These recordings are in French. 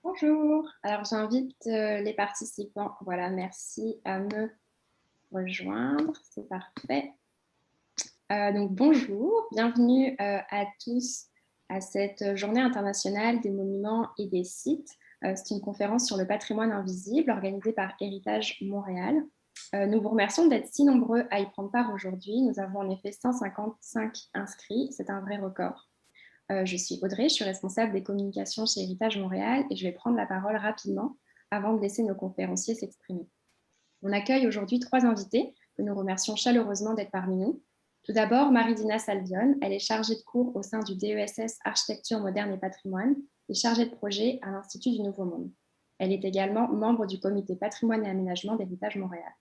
Bonjour, alors j'invite les participants, voilà, merci à me rejoindre, c'est parfait. Donc bonjour, bienvenue à tous à cette journée internationale des monuments et des sites. C'est une conférence sur le patrimoine invisible organisée par Héritage Montréal. Nous vous remercions d'être si nombreux à y prendre part aujourd'hui. Nous avons en effet 155 inscrits, c'est un vrai record. Je suis Audrey, je suis responsable des communications chez Héritage Montréal et je vais prendre la parole rapidement avant de laisser nos conférenciers s'exprimer. On accueille aujourd'hui 3 invités que nous remercions chaleureusement d'être parmi nous. Tout d'abord, Marie-Dina Salvion, elle est chargée de cours au sein du DESS Architecture moderne et patrimoine et chargée de projet à l'Institut du Nouveau Monde. Elle est également membre du comité patrimoine et aménagement d'Héritage Montréal.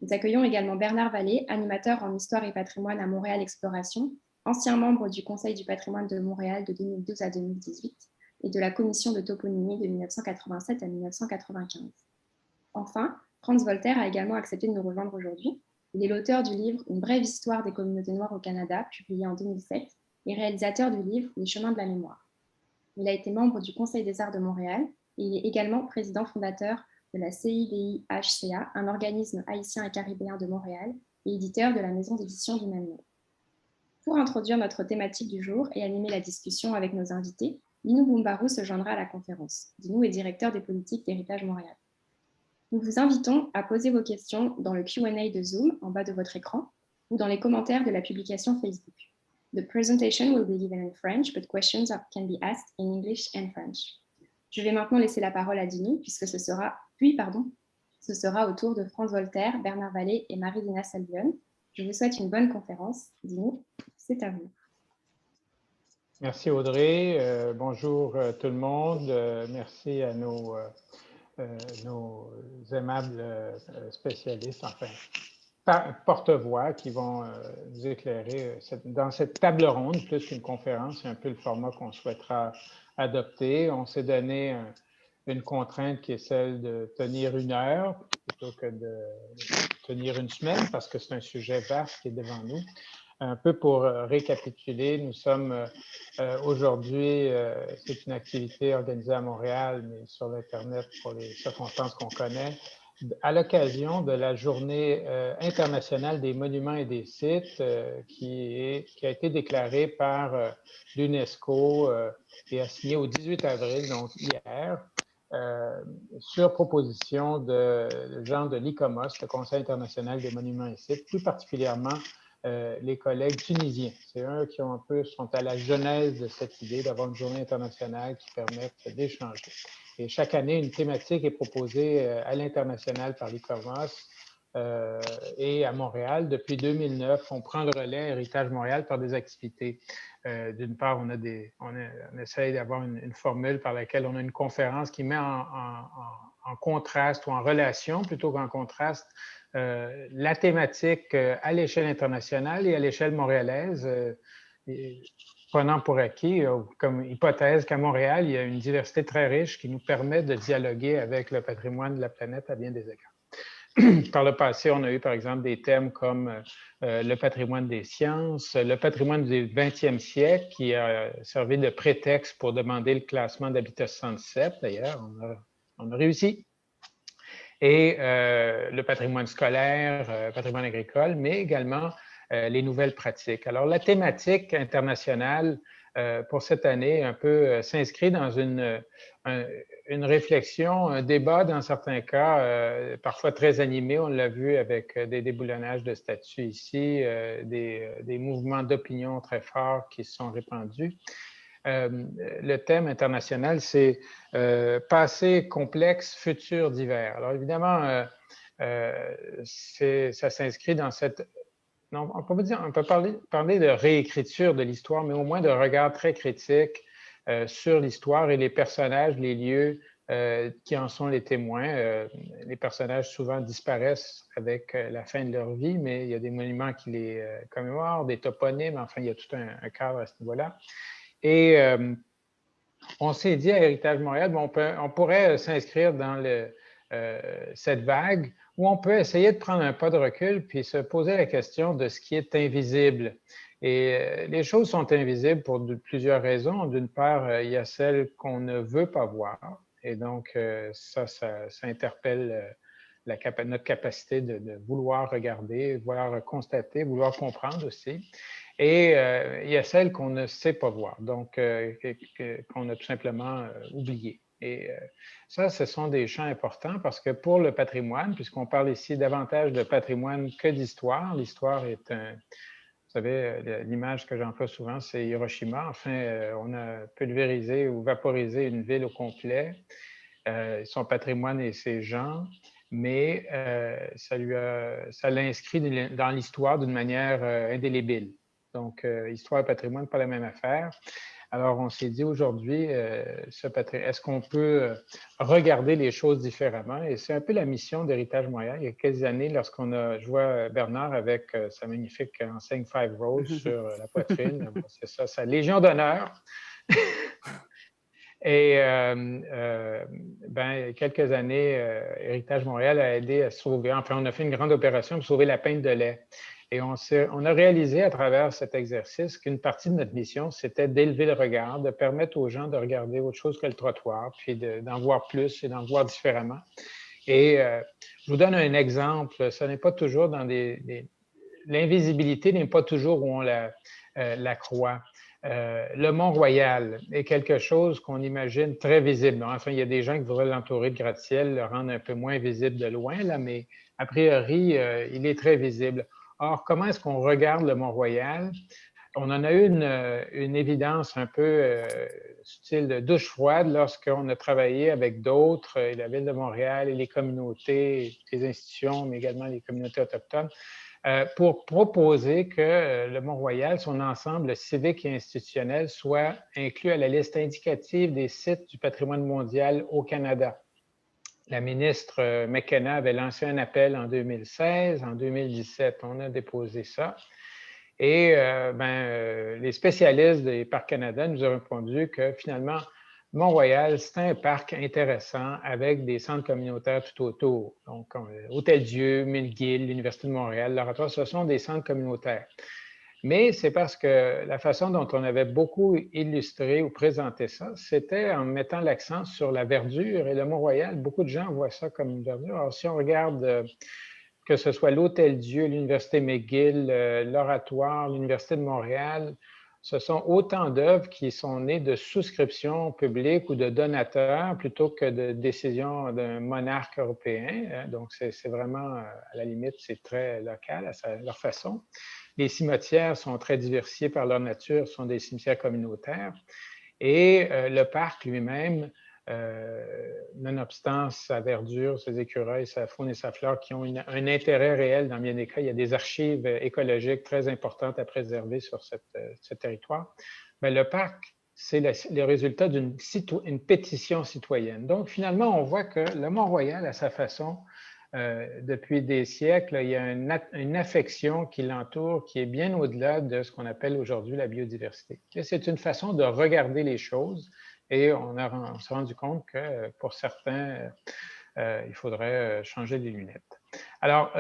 Nous accueillons également Bernard Vallée, animateur en histoire et patrimoine à Montréal Exploration, ancien membre du Conseil du patrimoine de Montréal de 2012 à 2018 et de la commission de toponymie de 1987 à 1995. Enfin, Franz Voltaire a également accepté de nous rejoindre aujourd'hui. Il est l'auteur du livre Une brève histoire des communautés noires au Canada, publié en 2007, et réalisateur du livre Les chemins de la mémoire. Il a été membre du Conseil des arts de Montréal et il est également président fondateur de la CIDI-HCA, un organisme haïtien et caribéen de Montréal, et éditeur de la maison d'édition du même nom. Pour introduire notre thématique du jour et animer la discussion avec nos invités, Linou Boumbarou se joindra à la conférence. Linou est directeur des politiques d'Héritage Montréal. Nous vous invitons à poser vos questions dans le Q&A de Zoom en bas de votre écran ou dans les commentaires de la publication Facebook. The presentation will be given in French, but questions can be asked in English and French. Je vais maintenant laisser la parole à Dino, puisque ce sera au tour de Franz Voltaire, Bernard Vallée et Marie-Dina Salvion. Je vous souhaite une bonne conférence. Dino, c'est à vous. Merci Audrey. Bonjour tout le monde. Merci à nos aimables spécialistes, enfin, porte-voix qui vont nous éclairer dans cette table ronde, plus qu'une conférence. C'est un peu le format qu'on souhaitera adopter. On s'est donné une contrainte qui est celle de tenir 1 heure plutôt que de tenir une semaine parce que c'est un sujet vaste qui est devant nous. Un peu pour récapituler, nous sommes aujourd'hui, c'est une activité organisée à Montréal, mais sur l'Internet pour les circonstances qu'on connaît, à l'occasion de la Journée internationale des monuments et des sites qui a été déclarée par l'UNESCO et assignée au 18 avril, donc hier, sur proposition de gens de l'ICOMOS, le Conseil international des monuments et sites, plus particulièrement les collègues tunisiens. C'est eux qui sont à la genèse de cette idée d'avoir une journée internationale qui permette d'échanger. Et chaque année, une thématique est proposée à l'international par l'ICOMOS et à Montréal. Depuis 2009, on prend le relais Héritage Montréal par des activités. D'une part, on essaye d'avoir une formule par laquelle on a une conférence qui met en contraste ou en relation plutôt qu'en contraste la thématique à l'échelle internationale et à l'échelle montréalaise, prenant pour acquis, comme hypothèse qu'à Montréal, il y a une diversité très riche qui nous permet de dialoguer avec le patrimoine de la planète à bien des égards. Par le passé, on a eu par exemple des thèmes comme le patrimoine des sciences, le patrimoine du 20e siècle qui a servi de prétexte pour demander le classement d'Habitat 67. D'ailleurs, on a réussi. Et le patrimoine scolaire, patrimoine agricole, mais également les nouvelles pratiques. Alors, la thématique internationale pour cette année un peu s'inscrit dans une réflexion, un débat dans certains cas, parfois très animé. On l'a vu avec des déboulonnages de statuts ici, des mouvements d'opinion très forts qui se sont répandus. Le thème international, c'est passé complexe, futur divers. Alors évidemment, ça s'inscrit dans cette... Non, on peut parler de réécriture de l'histoire, mais au moins de regard très critique sur l'histoire et les personnages, les lieux qui en sont les témoins. Les personnages souvent disparaissent avec la fin de leur vie, mais il y a des monuments qui les commémorent, des toponymes, enfin, il y a tout un cadre à ce niveau-là. Et on s'est dit à Héritage Montréal, on pourrait s'inscrire dans cette vague où on peut essayer de prendre un pas de recul puis se poser la question de ce qui est invisible. Et les choses sont invisibles pour plusieurs raisons. D'une part, il y a celles qu'on ne veut pas voir. Et donc, ça interpelle notre capacité de vouloir regarder, vouloir constater, vouloir comprendre aussi. Et il y a celles qu'on ne sait pas voir, donc qu'on a tout simplement oubliées. Et ça, ce sont des champs importants parce que pour le patrimoine, puisqu'on parle ici davantage de patrimoine que d'histoire, l'histoire est vous savez, l'image que j'emploie souvent, c'est Hiroshima. Enfin, on a pulvérisé ou vaporisé une ville au complet, son patrimoine et ses gens, mais ça l'a inscrit dans l'histoire d'une manière indélébile. Donc, histoire et patrimoine, pas la même affaire. Alors, on s'est dit aujourd'hui, est-ce qu'on peut regarder les choses différemment? Et c'est un peu la mission d'Héritage Montréal. Il y a quelques années, je vois Bernard avec sa magnifique enseigne Five Roses sur la poitrine. Bon, c'est ça, sa Légion d'honneur. Et quelques années, Héritage Montréal a aidé à sauver, enfin, on a fait une grande opération pour sauver la pinte de lait. Et on a réalisé à travers cet exercice qu'une partie de notre mission, c'était d'élever le regard, de permettre aux gens de regarder autre chose que le trottoir, puis d'en voir plus et d'en voir différemment. Et je vous donne un exemple. Ce n'est pas toujours dans l'invisibilité n'est pas toujours où on la croit. Le Mont-Royal est quelque chose qu'on imagine très visible. Enfin, il y a des gens qui voudraient l'entourer de gratte-ciel, le rendre un peu moins visible de loin, là, mais a priori, il est très visible. Or, comment est-ce qu'on regarde le Mont-Royal? On en a eu une évidence un peu style de douche froide lorsqu'on a travaillé avec d'autres, la Ville de Montréal et les communautés, les institutions, mais également les communautés autochtones, pour proposer que le Mont-Royal, son ensemble civique et institutionnel, soit inclus à la liste indicative des sites du patrimoine mondial au Canada. La ministre McKenna avait lancé un appel en 2016. En 2017, on a déposé ça. Et les spécialistes des Parcs Canada nous ont répondu que finalement, Mont-Royal, c'est un parc intéressant avec des centres communautaires tout autour. Donc, Hôtel-Dieu, McGill, l'Université de Montréal, l'Oratoire, ce sont des centres communautaires. Mais c'est parce que la façon dont on avait beaucoup illustré ou présenté ça, c'était en mettant l'accent sur la verdure. Et le Mont-Royal, beaucoup de gens voient ça comme une verdure. Alors, si on regarde que ce soit l'Hôtel-Dieu, l'Université McGill, l'Oratoire, l'Université de Montréal, ce sont autant d'œuvres qui sont nées de souscriptions publiques ou de donateurs plutôt que de décisions d'un monarque européen. Donc, c'est vraiment, à la limite, c'est très local à leur façon. Les cimetières sont très diversifiés par leur nature, sont des cimetières communautaires. Et le parc lui-même, nonobstant sa verdure, ses écureuils, sa faune et sa flore qui ont un intérêt réel dans bien des cas, il y a des archives écologiques très importantes à préserver sur ce territoire. Mais le parc, c'est le résultat d'une pétition citoyenne. Donc, finalement, on voit que le Mont-Royal, à sa façon, depuis des siècles, il y a une affection qui l'entoure qui est bien au-delà de ce qu'on appelle aujourd'hui la biodiversité. C'est une façon de regarder les choses et on s'est rendu compte que pour certains, il faudrait changer les lunettes. Alors,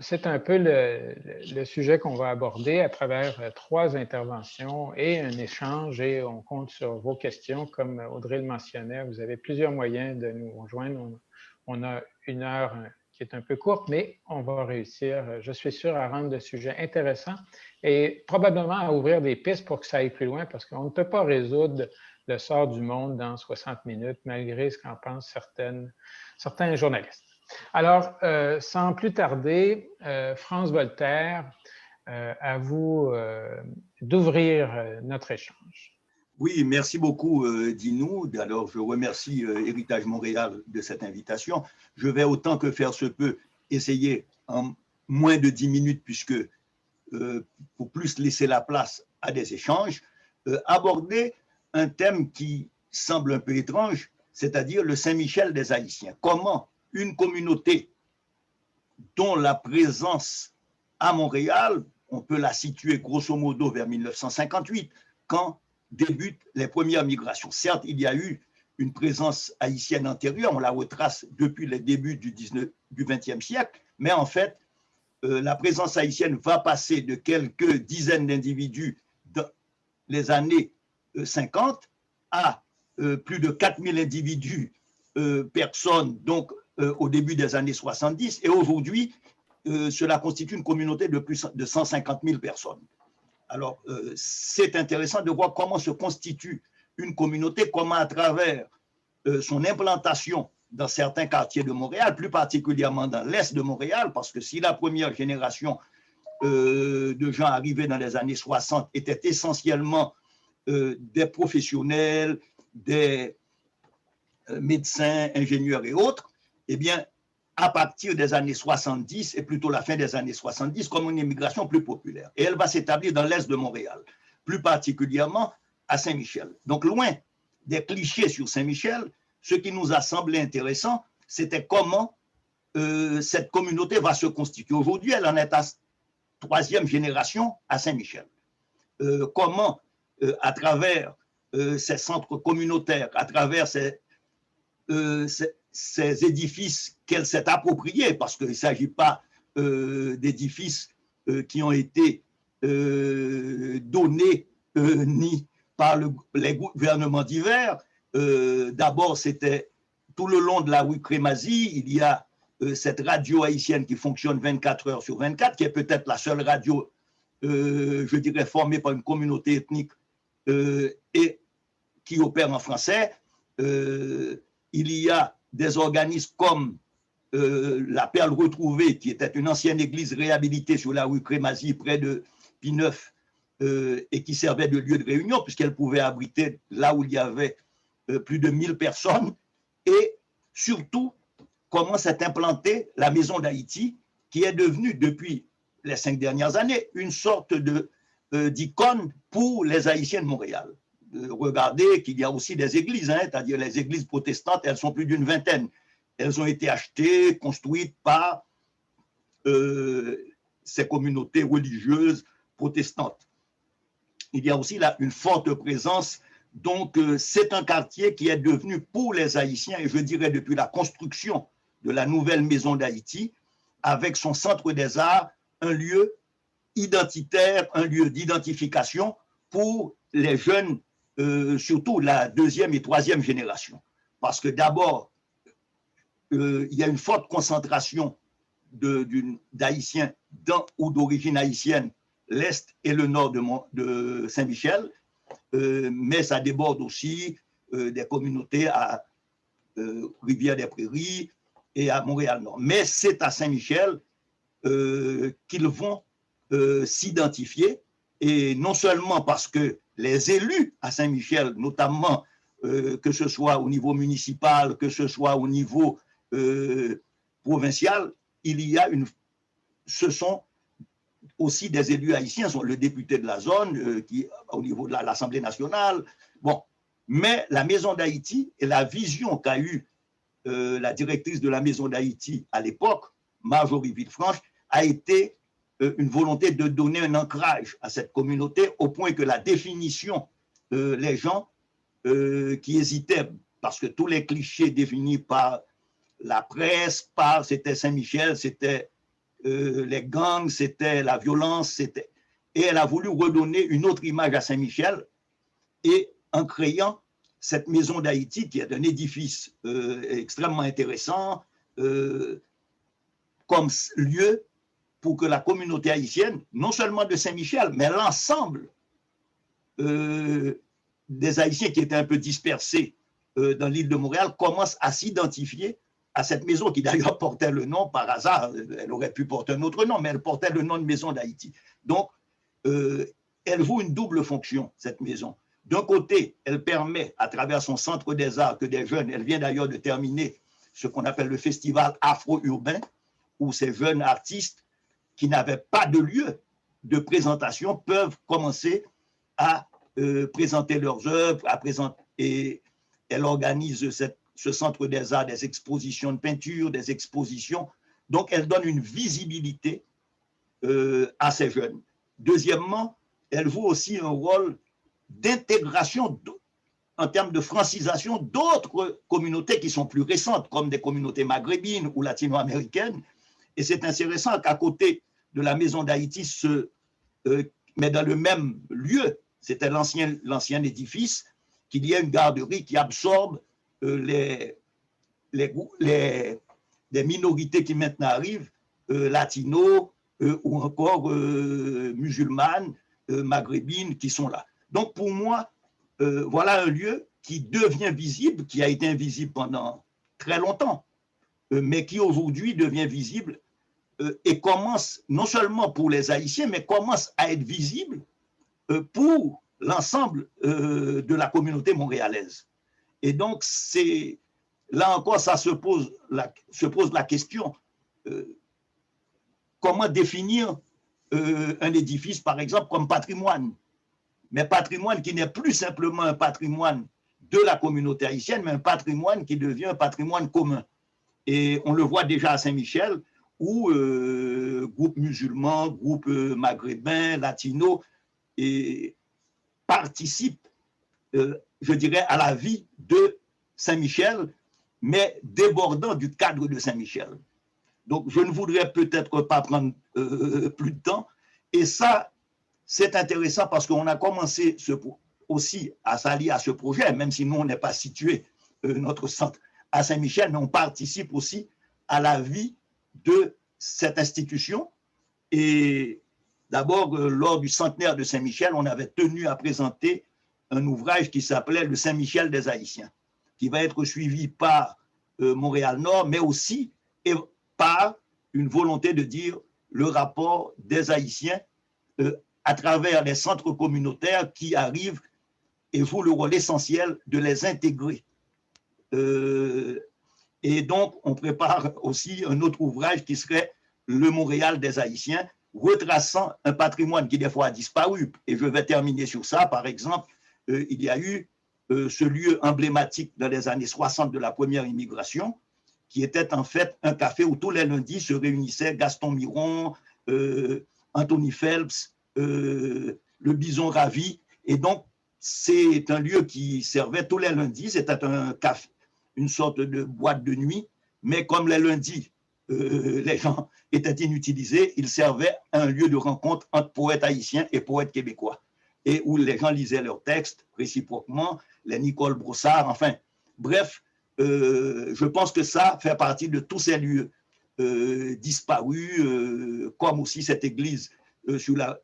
c'est un peu le sujet qu'on va aborder à travers 3 interventions et un échange et on compte sur vos questions. Comme Audrey le mentionnait, vous avez plusieurs moyens de nous rejoindre. On a 1 heure qui est un peu courte, mais on va réussir, je suis sûr, à rendre le sujet intéressant et probablement à ouvrir des pistes pour que ça aille plus loin parce qu'on ne peut pas résoudre le sort du monde dans 60 minutes, malgré ce qu'en pensent certains journalistes. Alors, sans plus tarder, France Voltaire, à vous d'ouvrir notre échange. Oui, merci beaucoup, Dino. Alors, je remercie Héritage Montréal de cette invitation. Je vais autant que faire se peut essayer en moins de 10 minutes, puisque pour plus laisser la place à des échanges, aborder un thème qui semble un peu étrange, c'est-à-dire le Saint-Michel des Haïtiens. Comment une communauté dont la présence à Montréal, on peut la situer grosso modo vers 1958, quand débutent les premières migrations. Certes, il y a eu une présence haïtienne antérieure, on la retrace depuis les débuts du XXe siècle, mais en fait, la présence haïtienne va passer de quelques dizaines d'individus dans les années 50 à plus de 4000 individus, personnes, donc au début des années 70. Et aujourd'hui, cela constitue une communauté de plus de 150 000 personnes. Alors, c'est intéressant de voir comment se constitue une communauté, comment à travers son implantation dans certains quartiers de Montréal, plus particulièrement dans l'est de Montréal, parce que si la première génération de gens arrivés dans les années 60 étaient essentiellement des professionnels, des médecins, ingénieurs et autres, eh bien, à partir des années 70, et plutôt la fin des années 70, comme une immigration plus populaire. Et elle va s'établir dans l'est de Montréal, plus particulièrement à Saint-Michel. Donc, loin des clichés sur Saint-Michel, ce qui nous a semblé intéressant, c'était comment cette communauté va se constituer. Aujourd'hui, elle en est à 3e génération à Saint-Michel. Comment, à travers ces centres communautaires, à travers ces édifices qu'elle s'est appropriés, parce qu'il ne s'agit pas d'édifices qui ont été donnés ni par les gouvernements divers. D'abord, c'était tout le long de la rue Crémazie, il y a cette radio haïtienne qui fonctionne 24 heures sur 24, qui est peut-être la seule radio, je dirais, formée par une communauté ethnique et qui opère en français. Il y a des organismes comme la Perle Retrouvée, qui était une ancienne église réhabilitée sur la rue Crémazie, près de Pineuf, et qui servait de lieu de réunion, puisqu'elle pouvait abriter là où il y avait plus de 1000 personnes. Et surtout, comment s'est implantée la Maison d'Haïti, qui est devenue, depuis les 5 dernières années, une sorte d'icône pour les Haïtiens de Montréal. Regardez qu'il y a aussi des églises, hein, c'est-à-dire les églises protestantes, elles sont plus d'une vingtaine. Elles ont été achetées, construites par ces communautés religieuses protestantes. Il y a aussi là une forte présence. Donc, c'est un quartier qui est devenu pour les Haïtiens, et je dirais depuis la construction de la nouvelle Maison d'Haïti, avec son centre des arts, un lieu identitaire, un lieu d'identification pour les jeunes, surtout la 2e et 3e génération. Parce que d'abord, il y a une forte concentration d'Haïtiens ou d'origine haïtienne, l'Est et le Nord de Saint-Michel, mais ça déborde aussi des communautés à Rivière-des-Prairies et à Montréal-Nord. Mais c'est à Saint-Michel qu'ils vont s'identifier, et non seulement parce que les élus à Saint-Michel, notamment que ce soit au niveau municipal, que ce soit au niveau provincial, ce sont aussi des élus haïtiens, sont le député de la zone, qui au niveau de l'Assemblée nationale. Bon, mais la Maison d'Haïti et la vision qu'a eue la directrice de la Maison d'Haïti à l'époque, Marjorie Villefranche, a été une volonté de donner un ancrage à cette communauté, au point que la définition, les gens qui hésitaient, parce que tous les clichés définis par la presse, c'était Saint-Michel, c'était les gangs, c'était la violence, et elle a voulu redonner une autre image à Saint-Michel, et en créant cette Maison d'Haïti, qui est un édifice extrêmement intéressant, comme lieu pour que la communauté haïtienne, non seulement de Saint-Michel, mais l'ensemble des Haïtiens qui étaient un peu dispersés dans l'île de Montréal, commencent à s'identifier à cette maison, qui d'ailleurs portait le nom, par hasard, elle aurait pu porter un autre nom, mais elle portait le nom de Maison d'Haïti. Donc, elle joue une double fonction, cette maison. D'un côté, elle permet, à travers son centre des arts, que des jeunes, elle vient d'ailleurs de terminer ce qu'on appelle le festival afro-urbain, où ces jeunes artistes qui n'avaient pas de lieu de présentation peuvent commencer à présenter leurs œuvres, et elle organise ce centre des arts, des expositions de peinture, des expositions. Donc, elle donne une visibilité à ces jeunes. Deuxièmement, elle joue aussi un rôle d'intégration en termes de francisation d'autres communautés qui sont plus récentes, comme des communautés maghrébines ou latino-américaines. Et c'est intéressant qu'à côté de la Maison d'Haïti met dans le même lieu, c'était l'ancien édifice, qu'il y ait une garderie qui absorbe les minorités qui maintenant arrivent, latinos ou encore musulmanes, maghrébines qui sont là. Donc pour moi, voilà un lieu qui devient visible, qui a été invisible pendant très longtemps, mais qui aujourd'hui devient visible et commence, non seulement pour les Haïtiens, mais commence à être visible pour l'ensemble de la communauté montréalaise. Et donc, là encore, ça se pose la question, comment définir un édifice, par exemple, comme patrimoine, mais patrimoine qui n'est plus simplement un patrimoine de la communauté haïtienne, mais un patrimoine qui devient un patrimoine commun. Et on le voit déjà à Saint-Michel, où groupes musulmans, groupes maghrébins, latinos, participent, je dirais, à la vie de Saint-Michel, mais débordant du cadre de Saint-Michel. Donc, je ne voudrais peut-être pas prendre plus de temps. Et ça, c'est intéressant parce qu'on a commencé aussi à s'allier à ce projet, même si nous, on n'est pas situé, notre centre, à Saint-Michel, mais on participe aussi à la vie de cette institution. Et d'abord, lors du centenaire de Saint-Michel, on avait tenu à présenter un ouvrage qui s'appelait « Le Saint-Michel des Haïtiens », qui va être suivi par Montréal-Nord, mais aussi par une volonté de dire le rapport des Haïtiens à travers les centres communautaires qui arrivent et jouent le rôle essentiel de les intégrer. Et donc, on prépare aussi un autre ouvrage qui serait le Montréal des Haïtiens, retraçant un patrimoine qui des fois a disparu. Et je vais terminer sur ça. Par exemple, il y a eu ce lieu emblématique dans les années 60 de la première immigration, qui était en fait un café où tous les lundis se réunissaient Gaston Miron, Anthony Phelps, le Bison Ravi. Et donc, c'est un lieu qui servait tous les lundis. C'était un café, une sorte de boîte de nuit. Mais comme les lundis, les gens étaient inutilisés, il servait un lieu de rencontre entre poètes haïtiens et poètes québécois. Et où les gens lisaient leurs textes réciproquement, les Nicole Brossard, enfin, bref, je pense que ça fait partie de tous ces lieux disparus, comme aussi cette église sur la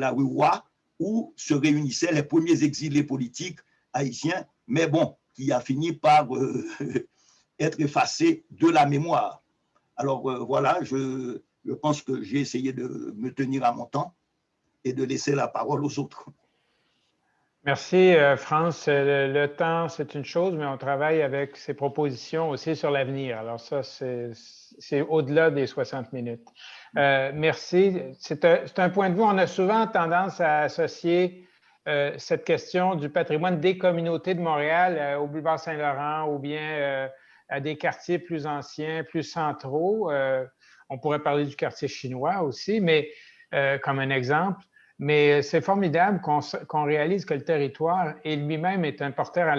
rue Roy, où se réunissaient les premiers exilés politiques haïtiens, mais bon, qui a fini par être effacé de la mémoire. Alors voilà, je pense que j'ai essayé de me tenir à mon temps et de laisser la parole aux autres. Merci, France. Le temps, c'est une chose, mais on travaille avec ces propositions aussi sur l'avenir. Alors ça, c'est au-delà des 60 minutes. Merci. C'est un point de vue. On a souvent tendance à associer cette question du patrimoine des communautés de Montréal au boulevard Saint-Laurent ou bien à des quartiers plus anciens, plus centraux. On pourrait parler du quartier chinois aussi, mais comme un exemple. Mais c'est formidable qu'on réalise que le territoire et lui-même est un porteur à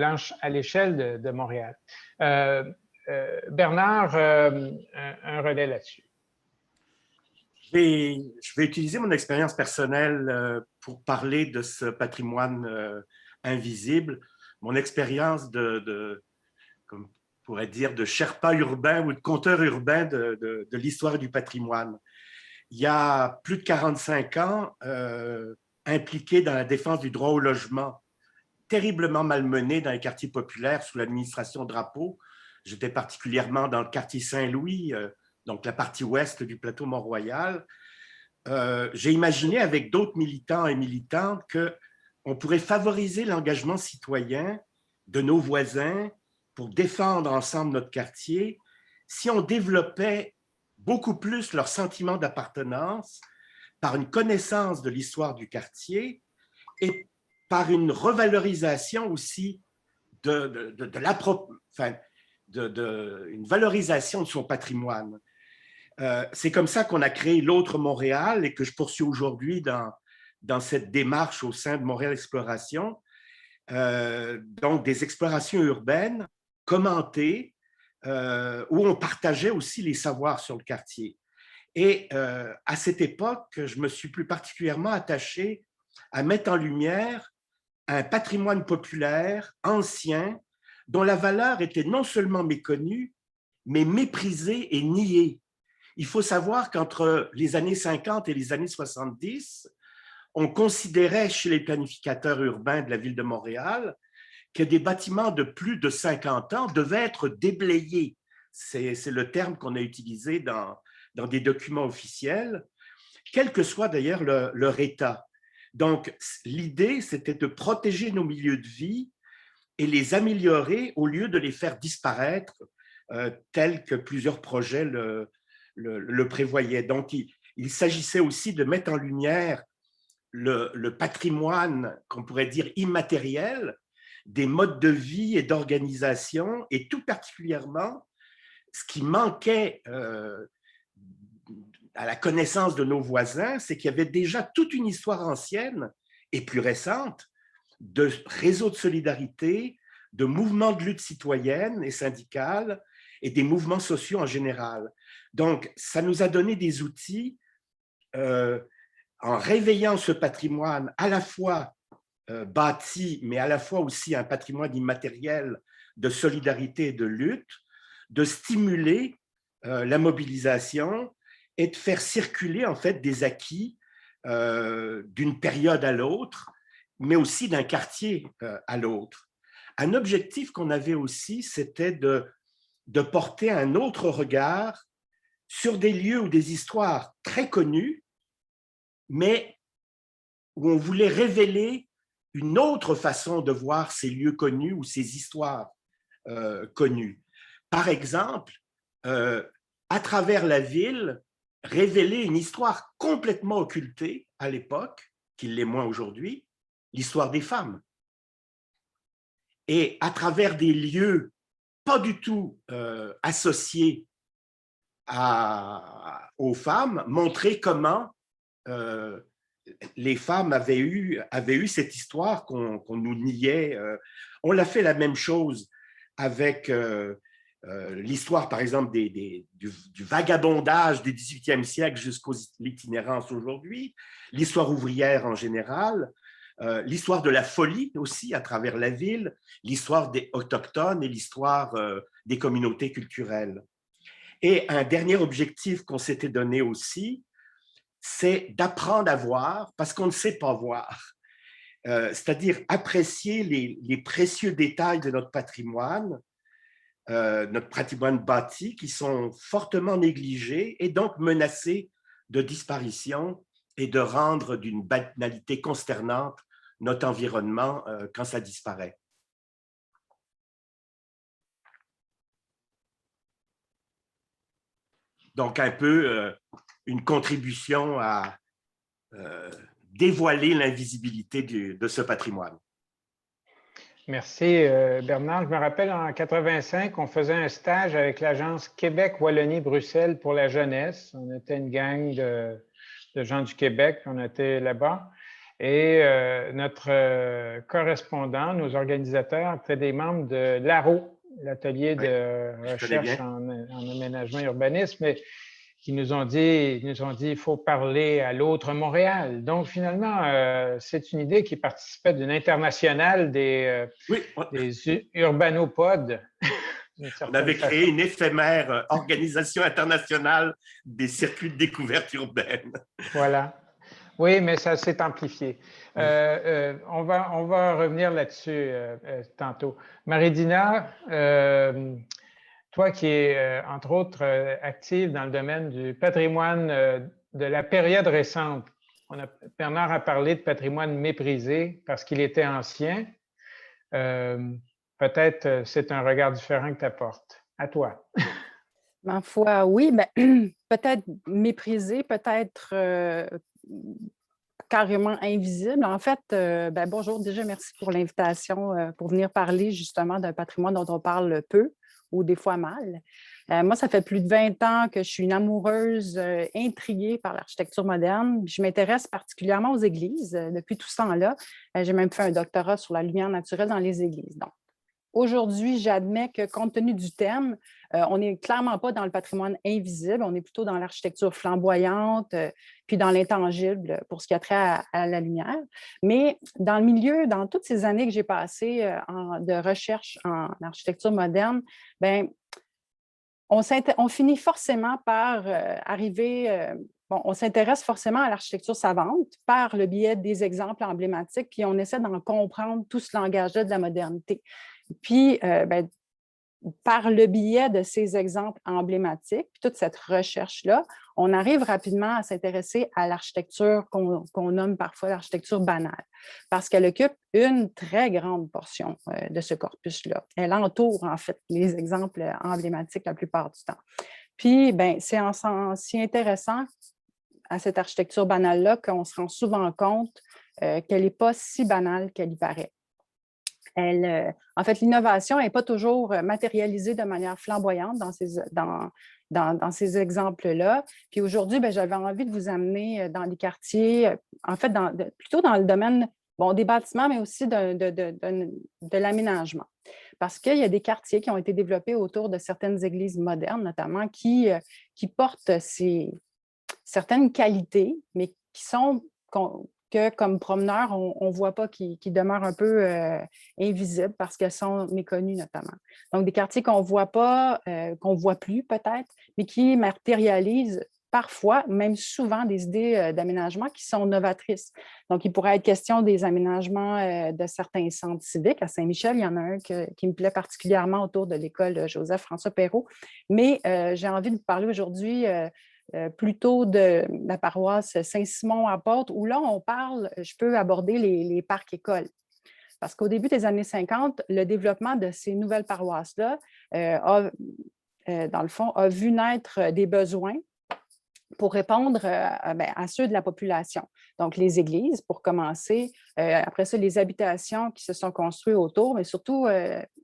l'échelle de Montréal. Bernard, un relais là-dessus. Je vais utiliser mon expérience personnelle pour parler de ce patrimoine invisible, mon expérience comme on pourrait dire, de Sherpa urbain ou de conteur urbain de l'histoire du patrimoine. Il y a plus de 45 ans, impliqué dans la défense du droit au logement, terriblement malmené dans les quartiers populaires sous l'administration Drapeau. J'étais particulièrement dans le quartier Saint-Louis, donc la partie ouest du plateau Mont-Royal. J'ai imaginé avec d'autres militants et militantes qu'on pourrait favoriser l'engagement citoyen de nos voisins pour défendre ensemble notre quartier si on développait beaucoup plus leur sentiment d'appartenance par une connaissance de l'histoire du quartier et par une revalorisation aussi une valorisation de son patrimoine. C'est comme ça qu'on a créé l'Autre Montréal et que je poursuis aujourd'hui dans cette démarche au sein de Montréal Exploration. Donc, des explorations urbaines commentées où on partageait aussi les savoirs sur le quartier. Et à cette époque, je me suis plus particulièrement attaché à mettre en lumière un patrimoine populaire ancien dont la valeur était non seulement méconnue, mais méprisée et niée. Il faut savoir qu'entre les années 50 et les années 70, on considérait chez les planificateurs urbains de la ville de Montréal que des bâtiments de plus de 50 ans devaient être déblayés. C'est le terme qu'on a utilisé dans des documents officiels, quel que soit d'ailleurs leur état. Donc, l'idée, c'était de protéger nos milieux de vie et les améliorer au lieu de les faire disparaître, tels que plusieurs projets le prévoyaient. Donc, il s'agissait aussi de mettre en lumière le patrimoine, qu'on pourrait dire immatériel, des modes de vie et d'organisation, et tout particulièrement, ce qui manquait à la connaissance de nos voisins, c'est qu'il y avait déjà toute une histoire ancienne et plus récente de réseaux de solidarité, de mouvements de lutte citoyenne et syndicale et des mouvements sociaux en général. Donc, ça nous a donné des outils en réveillant ce patrimoine à la fois bâti, mais à la fois aussi un patrimoine immatériel de solidarité et de lutte, de stimuler la mobilisation et de faire circuler en fait des acquis d'une période à l'autre, mais aussi d'un quartier à l'autre. Un objectif qu'on avait aussi, c'était de porter un autre regard sur des lieux ou des histoires très connues, mais où on voulait révéler une autre façon de voir ces lieux connus ou ces histoires connues. Par exemple, à travers la ville, révéler une histoire complètement occultée à l'époque, qui l'est moins aujourd'hui, l'histoire des femmes. Et à travers des lieux pas du tout associés aux femmes, montrer comment les femmes avaient eu cette histoire qu'on nous niait. On l'a fait la même chose avec l'histoire, par exemple, du vagabondage du XVIIIe siècle jusqu'aux l'itinérance aujourd'hui, l'histoire ouvrière en général, l'histoire de la folie aussi à travers la ville, l'histoire des autochtones et l'histoire des communautés culturelles. Et un dernier objectif qu'on s'était donné aussi, c'est d'apprendre à voir parce qu'on ne sait pas voir. C'est-à-dire apprécier les précieux détails de notre patrimoine bâti, qui sont fortement négligés et donc menacés de disparition et de rendre d'une banalité consternante notre environnement quand ça disparaît. Donc, un peu une contribution à dévoiler l'invisibilité de ce patrimoine. Merci, Bernard. Je me rappelle, en 85, on faisait un stage avec l'agence Québec-Wallonie-Bruxelles pour la jeunesse. On était une gang de gens du Québec, on était là-bas. Et notre correspondant, nos organisateurs, étaient des membres de l'ARO, l'atelier de recherche en aménagement et urbanisme, qui nous ont dit il faut parler à l'autre Montréal. Donc, finalement, c'est une idée qui participait d'une internationale des urbanopodes. On avait créé une éphémère organisation internationale des circuits de découverte urbaine. Voilà. Oui, mais ça s'est amplifié. On va revenir là-dessus tantôt. Marie-Dina, toi qui es, entre autres, active dans le domaine du patrimoine de la période récente, Bernard a parlé de patrimoine méprisé parce qu'il était ancien. Peut-être c'est un regard différent que tu apportes. À toi. Ma foi, oui, peut-être méprisé, peut-être carrément invisible. En fait, bonjour, déjà merci pour l'invitation pour venir parler justement d'un patrimoine dont on parle peu ou des fois mal. Moi, ça fait plus de 20 ans que je suis une amoureuse intriguée par l'architecture moderne. Je m'intéresse particulièrement aux églises depuis tout ce temps-là. J'ai même fait un doctorat sur la lumière naturelle dans les églises. Donc, aujourd'hui, j'admets que compte tenu du thème, on n'est clairement pas dans le patrimoine invisible, on est plutôt dans l'architecture flamboyante, puis dans l'intangible pour ce qui a trait à la lumière. Mais dans le milieu, dans toutes ces années que j'ai passées de recherche en architecture moderne, bien, on finit forcément par arriver, on s'intéresse forcément à l'architecture savante par le biais des exemples emblématiques, puis on essaie d'en comprendre tout ce langage-là de la modernité. Puis, par le biais de ces exemples emblématiques, puis toute cette recherche-là, on arrive rapidement à s'intéresser à l'architecture qu'on nomme parfois l'architecture banale, parce qu'elle occupe une très grande portion de ce corpus-là. Elle entoure, en fait, les exemples emblématiques la plupart du temps. Puis, c'est en s'y intéressant à cette architecture banale-là qu'on se rend souvent compte qu'elle n'est pas si banale qu'elle y paraît. En fait, l'innovation n'est pas toujours matérialisée de manière flamboyante dans ces exemples-là. Puis aujourd'hui, j'avais envie de vous amener dans les quartiers, en fait, plutôt dans le domaine des bâtiments, mais aussi de l'aménagement. Parce qu'il y a des quartiers qui ont été développés autour de certaines églises modernes, notamment, qui portent certaines qualités, mais qui sont que comme promeneurs, on ne voit pas, qui demeurent un peu invisibles parce qu'elles sont méconnues notamment. Donc, des quartiers qu'on ne voit pas, qu'on ne voit plus peut-être, mais qui matérialisent parfois, même souvent, des idées d'aménagement qui sont novatrices. Donc, il pourrait être question des aménagements de certains centres civiques. À Saint-Michel, il y en a un qui me plaît particulièrement autour de l'école Joseph-François Perrault. Mais j'ai envie de vous parler aujourd'hui plutôt de la paroisse Saint-Simon-à-Porte, où là, je peux aborder les parcs-écoles. Parce qu'au début des années 50, le développement de ces nouvelles paroisses-là, dans le fond, a vu naître des besoins pour répondre à ceux de la population. Donc, les églises, pour commencer, après ça, les habitations qui se sont construites autour, mais surtout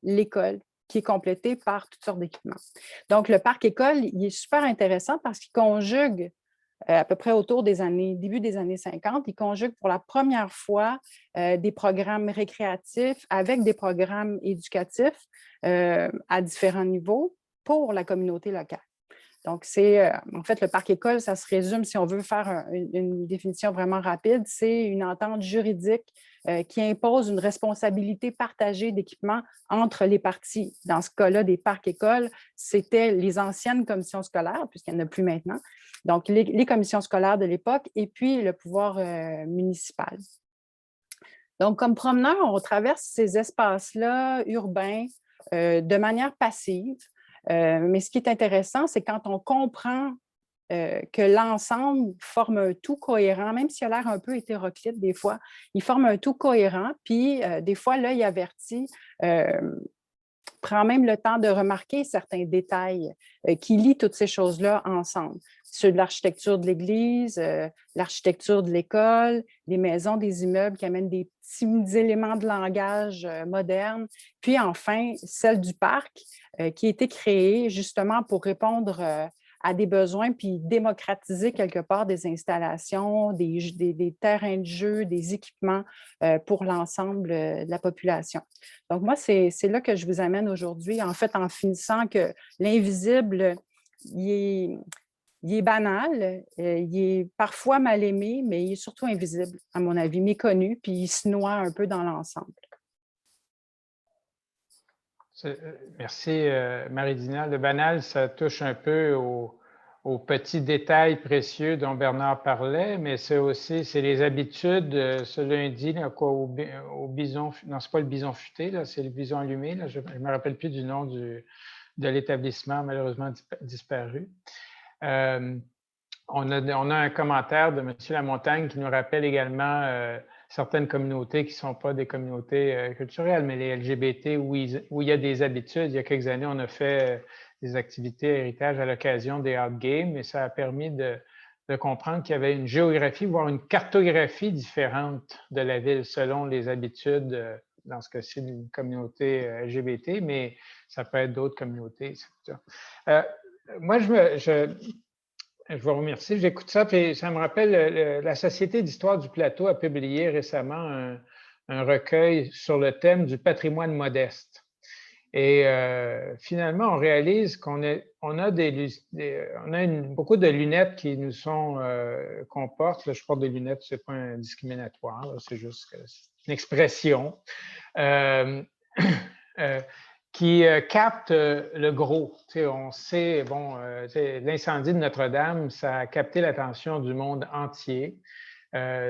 l'école, qui est complété par toutes sortes d'équipements. Donc, le parc-école, il est super intéressant parce qu'il conjugue, à peu près autour début des années 50, il conjugue pour la première fois des programmes récréatifs avec des programmes éducatifs à différents niveaux pour la communauté locale. Donc, en fait, le parc-école, ça se résume, si on veut faire une définition vraiment rapide, c'est une entente juridique qui impose une responsabilité partagée d'équipement entre les parties. Dans ce cas-là, des parcs-écoles, c'était les anciennes commissions scolaires, puisqu'il n'y en a plus maintenant, donc les commissions scolaires de l'époque, et puis le pouvoir municipal. Donc, comme promeneur, on traverse ces espaces-là urbains de manière passive. Mais ce qui est intéressant, c'est quand on comprend que l'ensemble forme un tout cohérent, même s'il a l'air un peu hétéroclite des fois, il forme un tout cohérent, puis des fois, l'œil averti prend même le temps de remarquer certains détails qui lient toutes ces choses-là ensemble. Ceux de l'architecture de l'église, l'architecture de l'école, des maisons, des immeubles qui amènent des petits éléments de langage modernes, puis enfin, celle du parc qui a été créée justement pour répondre à des besoins, puis démocratiser quelque part des installations, des terrains de jeu, des équipements pour l'ensemble de la population. Donc moi, c'est là que je vous amène aujourd'hui, en fait, en finissant que l'invisible, il est banal, il est parfois mal aimé, mais il est surtout invisible, à mon avis, méconnu, puis il se noie un peu dans l'ensemble. Merci, Marie-Dina. Le banal, ça touche un peu aux petits détails précieux dont Bernard parlait, mais c'est les habitudes. Ce lundi, là, au bison, non, c'est pas le bison futé, c'est le bison allumé. Là, je ne me rappelle plus du nom de l'établissement, malheureusement disparu. On a un commentaire de M. Lamontagne qui nous rappelle également certaines communautés qui ne sont pas des communautés culturelles, mais les LGBT où il y a des habitudes. Il y a quelques années, on a fait des activités héritage à l'occasion des Art Games et ça a permis de comprendre qu'il y avait une géographie, voire une cartographie différente de la ville selon les habitudes, dans ce cas-ci, d'une communauté LGBT, mais ça peut être d'autres communautés. Moi, je vous remercie. J'écoute ça, puis ça me rappelle, la Société d'histoire du plateau a publié récemment un recueil sur le thème du patrimoine modeste. Et finalement, on réalise qu'on a beaucoup de lunettes qui nous sont, qu'on porte. Là, je porte des lunettes, ce n'est pas un discriminatoire, c'est juste une expression qui capte le gros. On sait, bon, l'incendie de Notre-Dame, ça a capté l'attention du monde entier.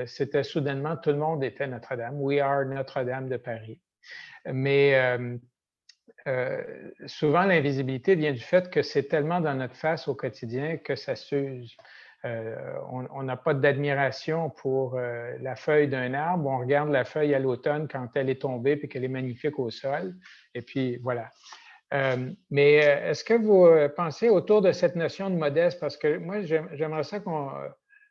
C'était soudainement, tout le monde était Notre-Dame. We are Notre-Dame de Paris. Mais souvent, l'invisibilité vient du fait que c'est tellement dans notre face au quotidien que ça s'use. On n'a pas d'admiration pour la feuille d'un arbre. On regarde la feuille à l'automne quand elle est tombée et qu'elle est magnifique au sol. Et puis, voilà. Mais est-ce que vous pensez autour de cette notion de modeste? Parce que moi, j'aimerais ça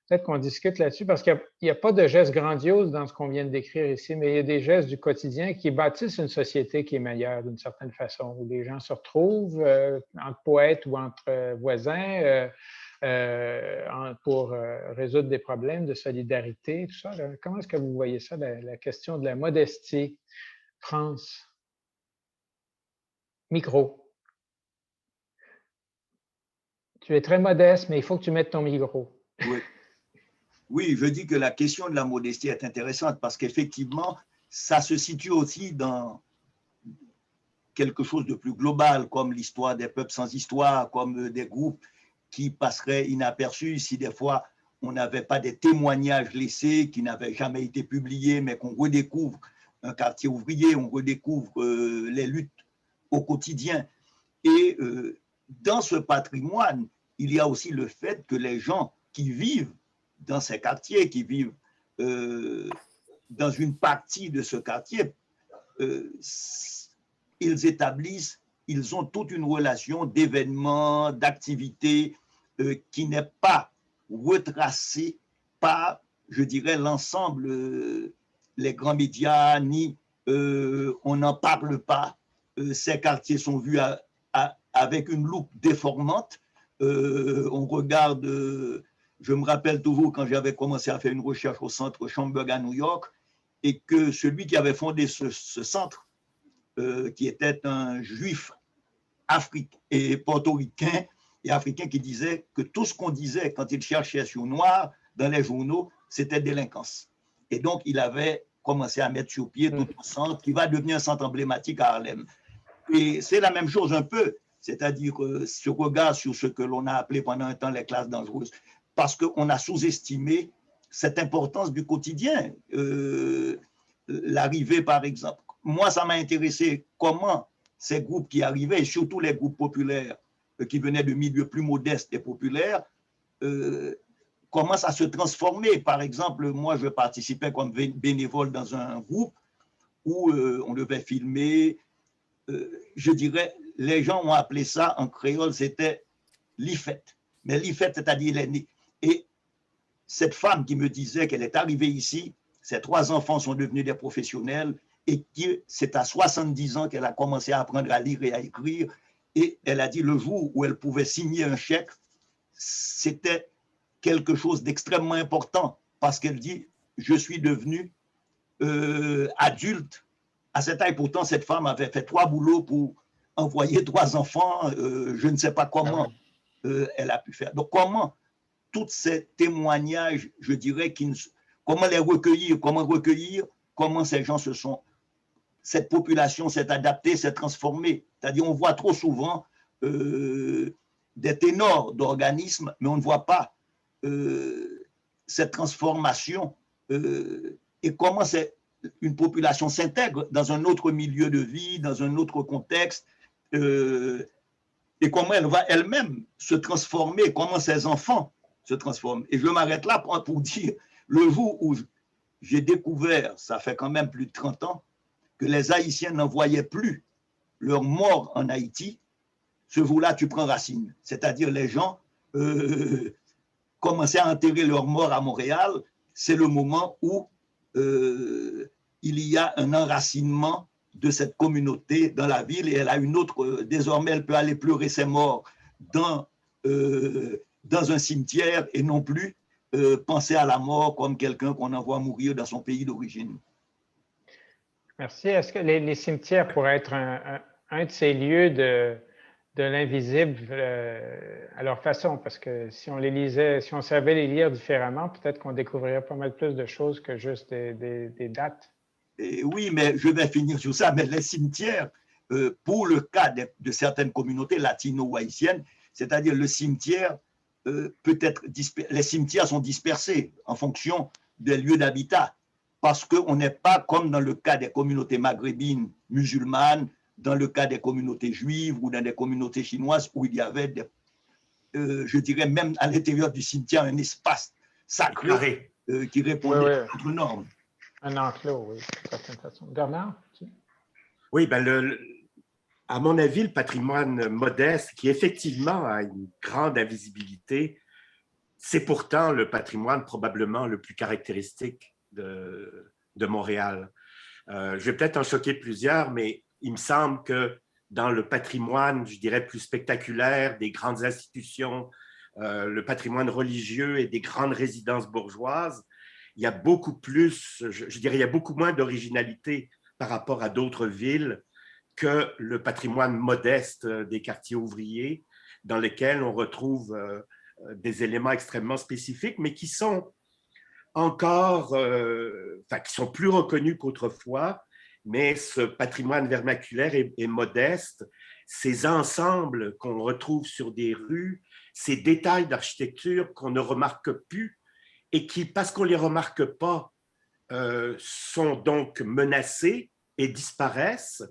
peut-être qu'on discute là-dessus, parce qu'il n'y a pas de gestes grandioses dans ce qu'on vient de décrire ici, mais il y a des gestes du quotidien qui bâtissent une société qui est meilleure d'une certaine façon, où les gens se retrouvent entre poètes ou entre voisins pour résoudre des problèmes de solidarité, tout ça. Là. Comment est-ce que vous voyez ça, la question de la modestie? France. Micro. Tu es très modeste, mais il faut que tu mettes ton micro. Oui. Oui, je dis que la question de la modestie est intéressante parce qu'effectivement, ça se situe aussi dans quelque chose de plus global, comme l'histoire des peuples sans histoire, comme des groupes qui passeraient inaperçus si des fois on n'avait pas des témoignages laissés, qui n'avaient jamais été publiés, mais qu'on redécouvre un quartier ouvrier, on redécouvre les luttes au quotidien. Et dans ce patrimoine, il y a aussi le fait que les gens qui vivent dans ces quartiers, qui vivent dans une partie de ce quartier, ils ont toute une relation d'événements, d'activités qui n'est pas retracée par, je dirais, l'ensemble, les grands médias, ni on n'en parle pas. Ces quartiers sont vus avec une loupe déformante. On regarde, je me rappelle toujours quand j'avais commencé à faire une recherche au centre Schomburg à New York, et que celui qui avait fondé ce centre, qui était un juif africain et portoricain et africain, qui disait que tout ce qu'on disait quand il cherchait sur noir dans les journaux, c'était délinquance. Et donc, il avait commencé à mettre sur pied tout un centre qui va devenir un centre emblématique à Harlem. Et c'est la même chose un peu, c'est-à-dire ce regard sur ce que l'on a appelé pendant un temps les classes dangereuses, parce qu'on a sous-estimé cette importance du quotidien. L'arrivée, par exemple. Moi, ça m'a intéressé comment ces groupes qui arrivaient, et surtout les groupes populaires qui venaient de milieux plus modestes et populaires, commencent à se transformer. Par exemple, moi, je participais comme bénévole dans un groupe où on devait filmer. Je dirais, les gens ont appelé ça en créole, c'était l'IFET. Mais l'IFET, c'est-à-dire l'aîné. Et cette femme qui me disait qu'elle est arrivée ici, ses 3 enfants sont devenus des professionnels et que c'est à 70 ans qu'elle a commencé à apprendre à lire et à écrire. Et elle a dit le jour où elle pouvait signer un chèque, c'était quelque chose d'extrêmement important parce qu'elle dit « je suis devenue adulte ». À cet âge, pourtant, cette femme avait fait 3 boulots pour envoyer 3 enfants. Je ne sais pas comment elle a pu faire. Donc, comment tous ces témoignages, je dirais, comment les recueillir, comment ces gens cette population s'est adaptée, s'est transformée. C'est-à-dire, on voit trop souvent des ténors d'organismes, mais on ne voit pas cette transformation et comment une population s'intègre dans un autre milieu de vie, dans un autre contexte, et comment elle va elle-même se transformer, comment ses enfants se transforment. Et je m'arrête là pour dire, le jour où j'ai découvert, ça fait quand même plus de 30 ans, que les Haïtiens n'en voyaient plus leur mort en Haïti, ce jour-là, tu prends racine. C'est-à-dire les gens commençaient à enterrer leur mort à Montréal. C'est le moment où il y a un enracinement de cette communauté dans la ville et elle a une autre, désormais elle peut aller pleurer ses morts dans un cimetière et non plus penser à la mort comme quelqu'un qu'on envoie mourir dans son pays d'origine. Merci. Est-ce que les cimetières pourraient être un de ces lieux de l'invisible à leur façon, parce que si on les lisait, si on savait les lire différemment, peut-être qu'on découvrirait pas mal plus de choses que juste des dates. Et oui, mais je vais finir sur ça, mais les cimetières, pour le cas de certaines communautés latino-haïtiennes, c'est-à-dire le cimetière les cimetières sont dispersés en fonction des lieux d'habitat, parce qu'on n'est pas comme dans le cas des communautés maghrébines musulmanes, dans le cas des communautés juives ou dans des communautés chinoises où il y avait, je dirais même à l'intérieur du cimetière, un espace sacré qui répondait à notre norme. Un enclos, oui, de certaine façon. Bernard? Oui, ben à mon avis, le patrimoine modeste, qui effectivement a une grande invisibilité, c'est pourtant le patrimoine probablement le plus caractéristique de Montréal. Je vais peut-être en choquer plusieurs, mais il me semble que dans le patrimoine, je dirais, plus spectaculaire des grandes institutions, le patrimoine religieux et des grandes résidences bourgeoises, il y a beaucoup plus, je dirais, il y a beaucoup moins d'originalité par rapport à d'autres villes que le patrimoine modeste des quartiers ouvriers, dans lesquels on retrouve des éléments extrêmement spécifiques, mais qui sont encore, qui sont plus reconnus qu'autrefois, mais ce patrimoine vernaculaire est modeste. Ces ensembles qu'on retrouve sur des rues, ces détails d'architecture qu'on ne remarque plus et qui, parce qu'on ne les remarque pas, sont donc menacés et disparaissent.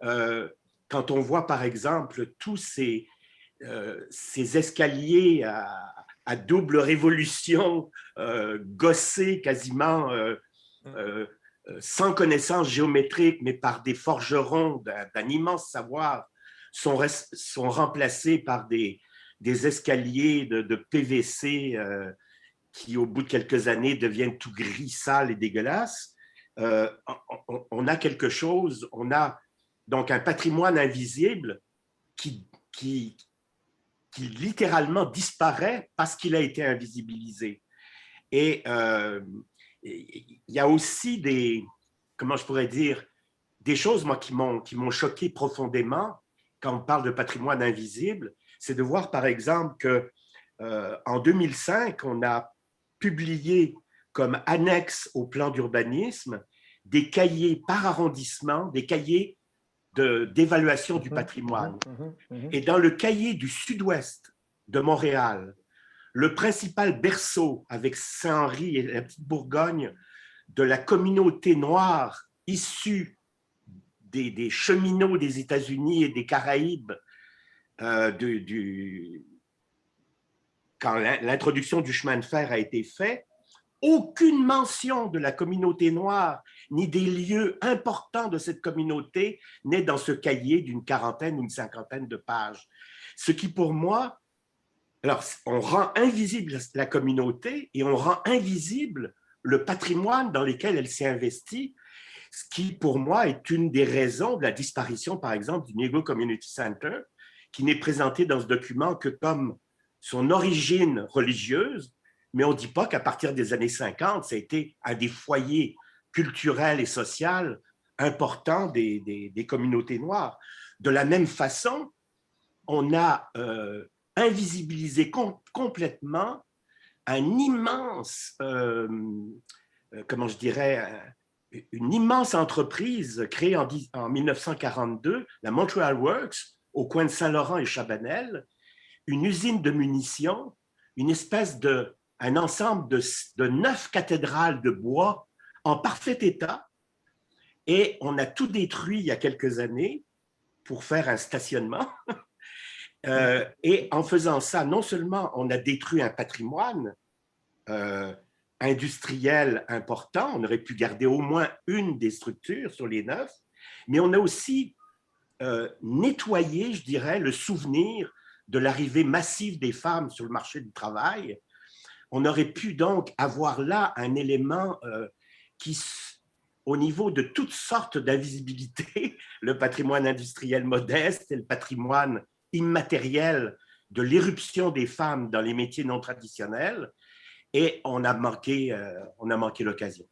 Quand on voit, par exemple, tous ces escaliers à double révolution, gossés quasiment sans connaissance géométrique, mais par des forgerons d'un immense savoir, sont remplacés par des escaliers de PVC qui, au bout de quelques années, deviennent tout gris, sales et dégueulasses. On a quelque chose, on a donc un patrimoine invisible qui littéralement disparaît parce qu'il a été invisibilisé. Et il y a aussi comment je pourrais dire, des choses, moi, qui m'ont choqué profondément quand on parle de patrimoine invisible, c'est de voir, par exemple, que en 2005, on a publié comme annexe au plan d'urbanisme des cahiers par arrondissement, des cahiers d'évaluation du patrimoine. Et dans le cahier du sud-ouest de Montréal, le principal berceau avec Saint-Henri et la petite Bourgogne de la communauté noire issue des cheminots des États-Unis et des Caraïbes quand l'introduction du chemin de fer a été faite, aucune mention de la communauté noire ni des lieux importants de cette communauté n'est dans ce cahier d'une quarantaine ou une cinquantaine de pages. Ce qui, pour moi, alors on rend invisible la communauté et on rend invisible le patrimoine dans lequel elle s'est investie, ce qui, pour moi, est une des raisons de la disparition, par exemple, du Negro Community Center, qui n'est présenté dans ce document que comme son origine religieuse, mais on ne dit pas qu'à partir des années 50, ça a été un des foyers culturels et sociaux importants des communautés noires. De la même façon, on a invisibilisé complètement un immense, comment je dirais, une immense entreprise créée en 1942, la Montreal Works, au coin de Saint-Laurent et Chabanel, une usine de munitions, un ensemble de 9 cathédrales de bois en parfait état, et on a tout détruit il y a quelques années pour faire un stationnement. Et en faisant ça, non seulement on a détruit un patrimoine industriel important, on aurait pu garder au moins une des structures sur les 9, mais on a aussi nettoyé, je dirais, le souvenir de l'arrivée massive des femmes sur le marché du travail. On aurait pu donc avoir là un élément qui, au niveau de toutes sortes d'invisibilité, le patrimoine industriel modeste et le patrimoine immatériel de l'éruption des femmes dans les métiers non traditionnels, et on a manqué l'occasion.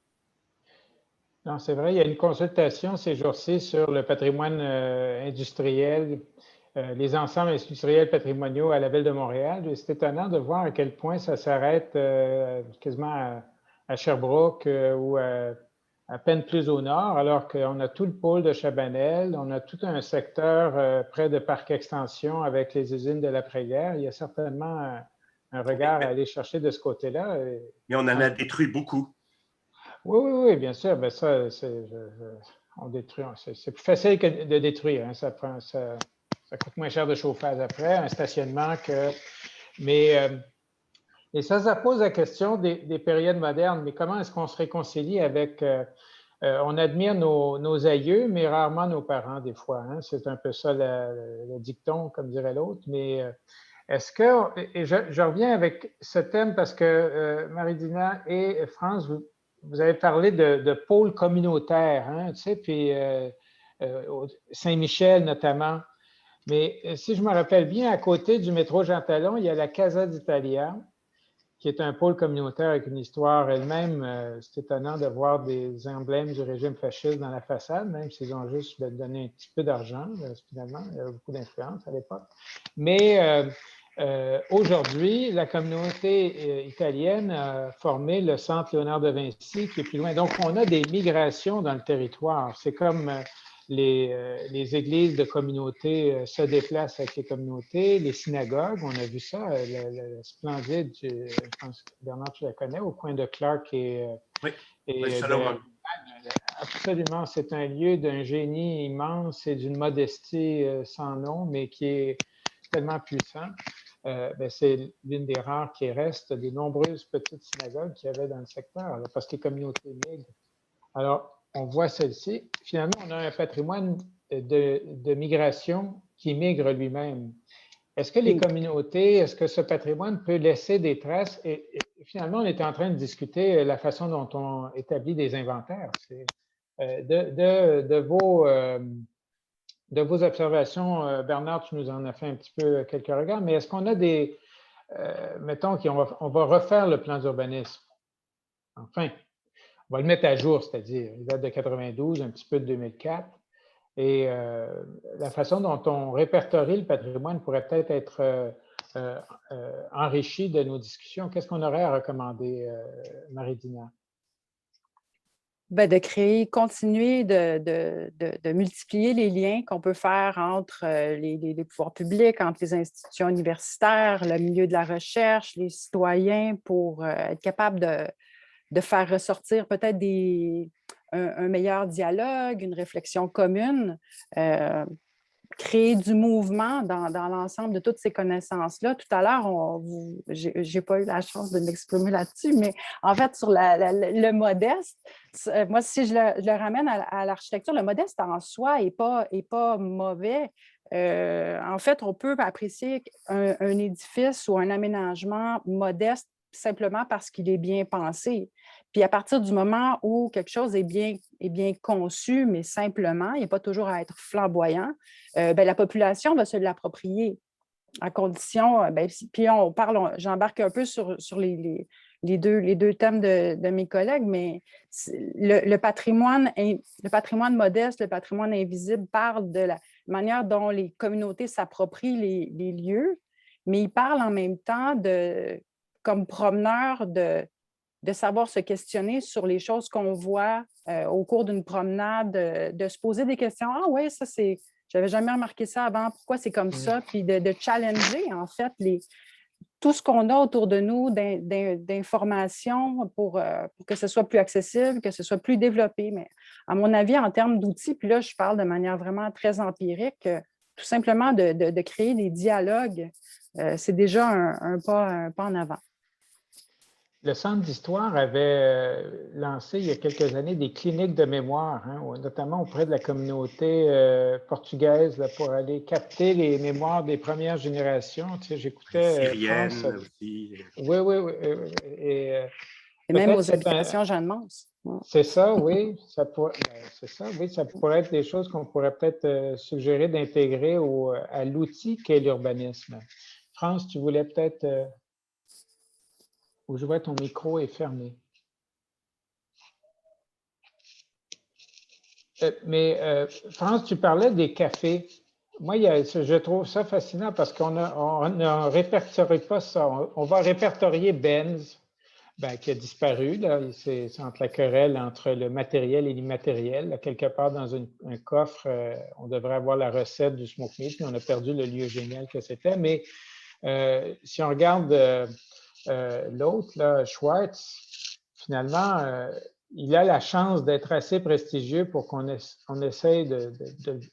Non, c'est vrai, il y a une consultation ces jours-ci sur le patrimoine industriel, les ensembles industriels patrimoniaux à la Ville de Montréal. Et c'est étonnant de voir à quel point ça s'arrête quasiment à Sherbrooke ou à peine plus au nord, alors qu'on a tout le pôle de Chabanel, on a tout un secteur près de Parc Extension avec les usines de l'après-guerre. Il y a certainement un regard à aller chercher de ce côté-là. Mais on en a détruit beaucoup. Oui, oui, oui, bien sûr. Ben ça, on détruit. C'est plus facile que de détruire. Hein. Ça coûte moins cher de chauffage après, un stationnement que. Mais et ça pose la question des périodes modernes. Mais comment est-ce qu'on se réconcilie avec on admire nos aïeux, mais rarement nos parents, des fois. Hein. C'est un peu ça le dicton, comme dirait l'autre. Mais est-ce que, et je reviens avec ce thème parce que Marie-Dina et France, vous avez parlé de pôles communautaires, hein, tu sais, puis Saint-Michel notamment. Mais si je me rappelle bien, à côté du métro Jean Talon, il y a la Casa d'Italia, qui est un pôle communautaire avec une histoire elle-même. C'est étonnant de voir des emblèmes du régime fasciste dans la façade, même s'ils ont juste donné un petit peu d'argent, finalement. Il y avait beaucoup d'influence à l'époque. Mais aujourd'hui, la communauté italienne a formé le centre Léonard de Vinci, qui est plus loin. Donc, on a des migrations dans le territoire. C'est comme les églises de communautés se déplacent avec les communautés, les synagogues, on a vu ça, le splendide, je pense que Bernard, tu la connais, au coin de Clark Oui, et Salomon. absolument, c'est un lieu d'un génie immense et d'une modestie sans nom, mais qui est tellement puissant. Ben, c'est l'une des rares qui reste des nombreuses petites synagogues qu'il y avait dans le secteur, là, parce que les communautés migrent. Alors, on voit celle-ci. Finalement, on a un patrimoine de migration qui migre lui-même. Est-ce que les communautés, est-ce que ce patrimoine peut laisser des traces? Et finalement, on était en train de discuter la façon dont on établit des inventaires. De vos observations, Bernard, tu nous en as fait un petit peu quelques regards, mais est-ce qu'on a des, mettons qu'on va refaire le plan d'urbanisme? Enfin, on va le mettre à jour, c'est-à-dire, il date de 92, un petit peu de 2004. Et la façon dont on répertorie le patrimoine pourrait peut-être être enrichie de nos discussions. Qu'est-ce qu'on aurait à recommander, Marie-Dina? Ben, de créer, continuer de multiplier les liens qu'on peut faire entre les pouvoirs publics, entre les institutions universitaires, le milieu de la recherche, les citoyens, pour être capable de faire ressortir peut-être un meilleur dialogue, une réflexion commune, créer du mouvement dans l'ensemble de toutes ces connaissances-là. Tout à l'heure, je n'ai pas eu la chance de m'exprimer là-dessus, mais en fait, sur le modeste, moi, si je le ramène à l'architecture, le modeste en soi n'est pas mauvais. En fait, on peut apprécier un édifice ou un aménagement modeste simplement parce qu'il est bien pensé. Puis à partir du moment où quelque chose est bien conçu, mais simplement, il n'y a pas toujours à être flamboyant, ben, la population va se l'approprier à condition, ben, puis j'embarque un peu sur les deux thèmes de mes collègues, mais le patrimoine modeste, le patrimoine invisible parle de la manière dont les communautés s'approprient les lieux, mais il parle en même temps comme promeneur de savoir se questionner sur les choses qu'on voit au cours d'une promenade, de se poser des questions. Ah oui, ça c'est, j'avais jamais remarqué ça avant, pourquoi c'est comme ça? Puis de challenger en fait tout ce qu'on a autour de nous d'informations pour que ce soit plus accessible, que ce soit plus développé. Mais à mon avis, en termes d'outils, puis là, je parle de manière vraiment très empirique, tout simplement de créer des dialogues, c'est déjà un pas en avant. Le Centre d'histoire avait lancé il y a quelques années des cliniques de mémoire, hein, notamment auprès de la communauté portugaise, là, pour aller capter les mémoires des premières générations. Tu sais, j'écoutais France. Aussi. Oui, oui, oui. Et même aux habitations Jeanne-Mance. C'est ça, oui. C'est ça, oui. Ça pourrait être des choses qu'on pourrait peut-être suggérer d'intégrer à l'outil qu'est l'urbanisme. France, tu voulais peut-être... Ou je vois ton micro est fermé. France, tu parlais des cafés. Moi, je trouve ça fascinant parce qu'on ne répertorie pas ça. On va répertorier Benz, qui a disparu. C'est entre la querelle entre le matériel et l'immatériel. Là, quelque part dans un coffre, on devrait avoir la recette du smoke meat, mais on a perdu le lieu génial que c'était. Mais si on regarde l'autre, Schwartz, finalement, il a la chance d'être assez prestigieux pour qu'on essaye de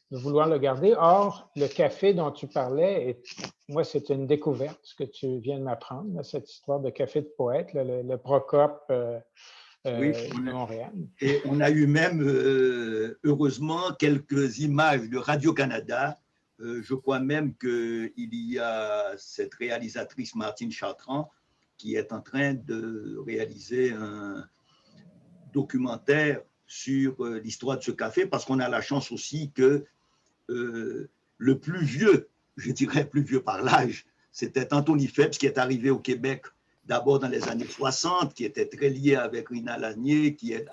vouloir le garder. Or, le café dont tu parlais, moi, c'est une découverte, ce que tu viens de m'apprendre, cette histoire de café de poète, le Procope de Montréal. Et on a eu même, heureusement, quelques images de Radio-Canada. Je crois même qu'il y a cette réalisatrice Martine Chartrand qui est en train de réaliser un documentaire sur l'histoire de ce café, parce qu'on a la chance aussi que le plus vieux, je dirais plus vieux par l'âge, c'était Anthony Phelps qui est arrivé au Québec d'abord dans les années 60, qui était très lié avec Rina Lanier, qui est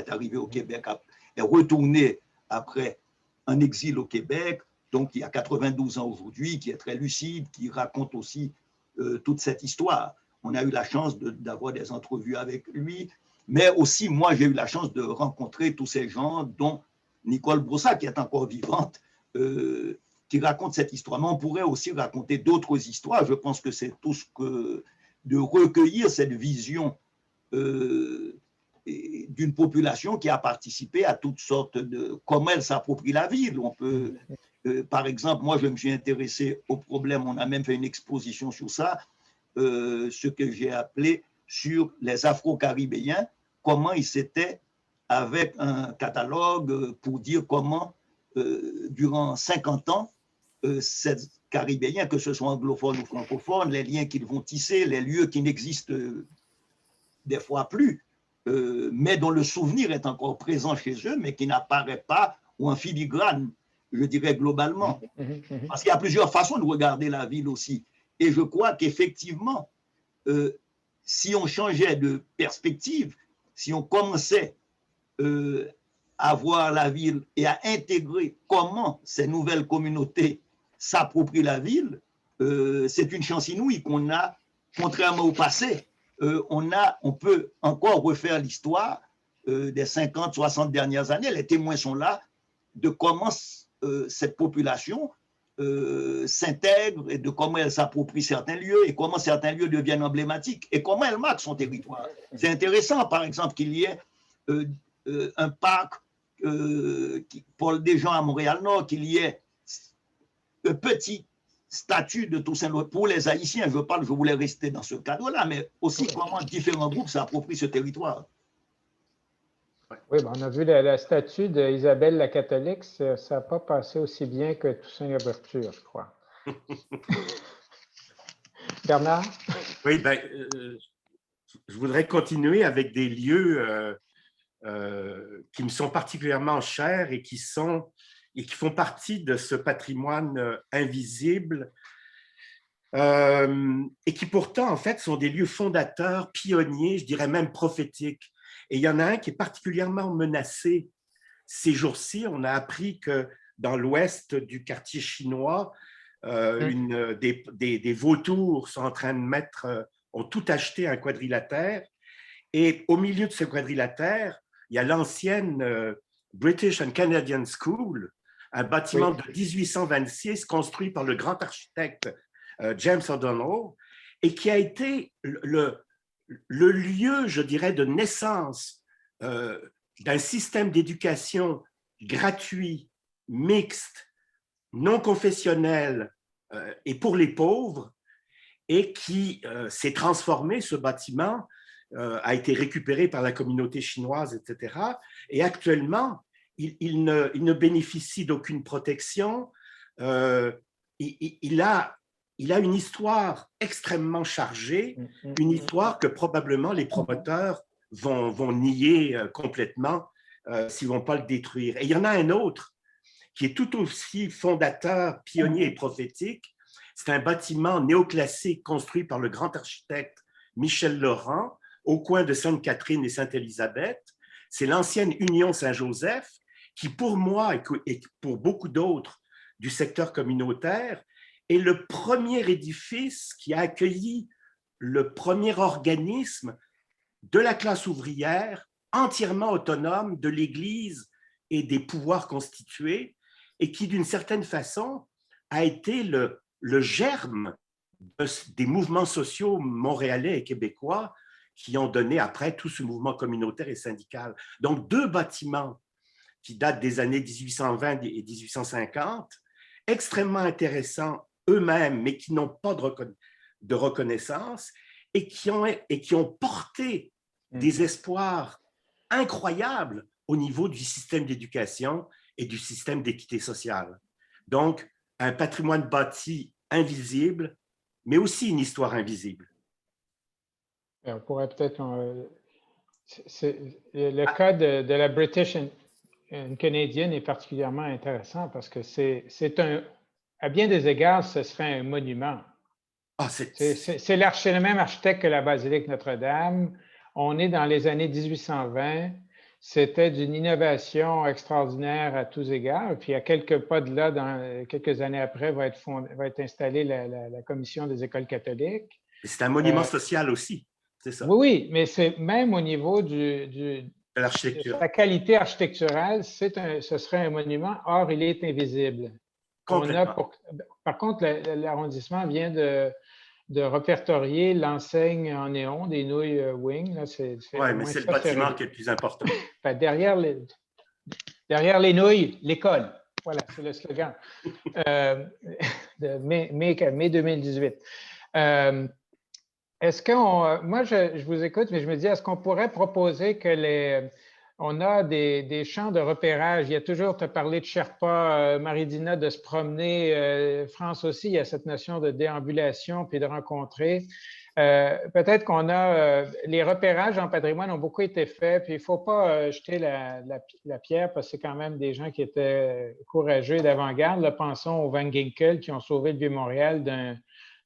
arrivé au Québec, est retourné après un exil au Québec, donc il y a 92 ans aujourd'hui, qui est très lucide, qui raconte aussi toute cette histoire. On a eu la chance d'avoir des entrevues avec lui, mais aussi, moi, j'ai eu la chance de rencontrer tous ces gens, dont Nicole Brossat, qui est encore vivante, qui raconte cette histoire. Mais on pourrait aussi raconter d'autres histoires. Je pense que c'est tout ce que de recueillir cette vision d'une population qui a participé à toutes sortes de comment elle s'approprie la ville. On peut, par exemple, moi, je me suis intéressé au problème, on a même fait une exposition sur ça, ce que j'ai appelé sur les Afro-Caribéens, comment ils s'étaient avec un catalogue pour dire comment, durant 50 ans, ces Caribéens, que ce soit anglophones ou francophones, les liens qu'ils vont tisser, les lieux qui n'existent des fois plus, mais dont le souvenir est encore présent chez eux, mais qui n'apparaît pas ou en filigrane, je dirais globalement. Parce qu'il y a plusieurs façons de regarder la ville aussi. Et je crois qu'effectivement, si on changeait de perspective, si on commençait à voir la ville et à intégrer comment ces nouvelles communautés s'approprient la ville, c'est une chance inouïe qu'on a, contrairement au passé. On peut encore refaire l'histoire des 50, 60 dernières années. Les témoins sont là de comment cette population s'intègre et de comment elle s'approprie certains lieux et comment certains lieux deviennent emblématiques et comment elle marque son territoire. C'est intéressant, par exemple, qu'il y ait un parc pour des gens à Montréal-Nord, qu'il y ait un petit statut de Toussaint Louverture pour les Haïtiens. Je voulais rester dans ce cadre-là, mais aussi comment différents groupes s'approprient ce territoire. Oui, on a vu la statue d'Isabelle la catholique, ça n'a pas passé aussi bien que Toussaint Louverture, je crois. Bernard? Oui, je voudrais continuer avec des lieux qui me sont particulièrement chers et qui font partie de ce patrimoine invisible et qui pourtant, en fait, sont des lieux fondateurs, pionniers, je dirais même prophétiques. Et il y en a un qui est particulièrement menacé ces jours-ci. On a appris que dans l'ouest du quartier chinois, des vautours sont en train de ont tout acheté un quadrilatère. Et au milieu de ce quadrilatère, il y a l'ancienne British and Canadian School, un bâtiment de 1826 construit par le grand architecte James O'Donnell et qui a été le lieu, je dirais, de naissance d'un système d'éducation gratuit, mixte, non confessionnel et pour les pauvres, et qui s'est transformé, ce bâtiment a été récupéré par la communauté chinoise, etc. Et actuellement, il ne bénéficie d'aucune protection. Il a une histoire extrêmement chargée, une histoire que probablement les promoteurs vont nier complètement s'ils ne vont pas le détruire. Et il y en a un autre qui est tout aussi fondateur, pionnier et prophétique. C'est un bâtiment néoclassique construit par le grand architecte Michel Laurent au coin de Sainte-Catherine et Sainte-Élisabeth. C'est l'ancienne Union Saint-Joseph qui pour moi et pour beaucoup d'autres du secteur communautaire est le premier édifice qui a accueilli le premier organisme de la classe ouvrière entièrement autonome de l'Église et des pouvoirs constitués, et qui, d'une certaine façon, a été le germe des mouvements sociaux montréalais et québécois qui ont donné après tout ce mouvement communautaire et syndical. Donc, deux bâtiments qui datent des années 1820 et 1850, extrêmement intéressants eux-mêmes, mais qui n'ont pas de reconnaissance et qui ont porté des espoirs incroyables au niveau du système d'éducation et du système d'équité sociale. Donc, un patrimoine bâti invisible, mais aussi une histoire invisible. On pourrait peut-être... le cas de la British and Canadian est particulièrement intéressant parce que à bien des égards, ce serait un monument. C'est le même architecte que la basilique Notre-Dame. On est dans les années 1820. C'était d'une innovation extraordinaire à tous égards. Puis à quelques pas de là, quelques années après, va être installée la commission des écoles catholiques. C'est un monument social aussi, c'est ça? Oui, mais c'est même au niveau de sa qualité architecturale, ce serait un monument, or il est invisible. Par contre, l'arrondissement vient de répertorier l'enseigne en néon des nouilles Wing. Oui, mais c'est le bâtiment qui est le plus important. Derrière les nouilles, l'école. Voilà, c'est le slogan de mai 2018. Est-ce qu'on... Moi, je vous écoute, mais je me dis, est-ce qu'on pourrait proposer que on a des champs de repérage? Il y a toujours, tu as parlé de Sherpa, Marie-Dina, de se promener. France aussi, il y a cette notion de déambulation puis de rencontrer. Peut-être qu'on a... les repérages en patrimoine ont beaucoup été faits, puis il ne faut pas jeter la pierre parce que c'est quand même des gens qui étaient courageux d'avant-garde. Là, pensons aux Van Ginkel qui ont sauvé le Vieux-Montréal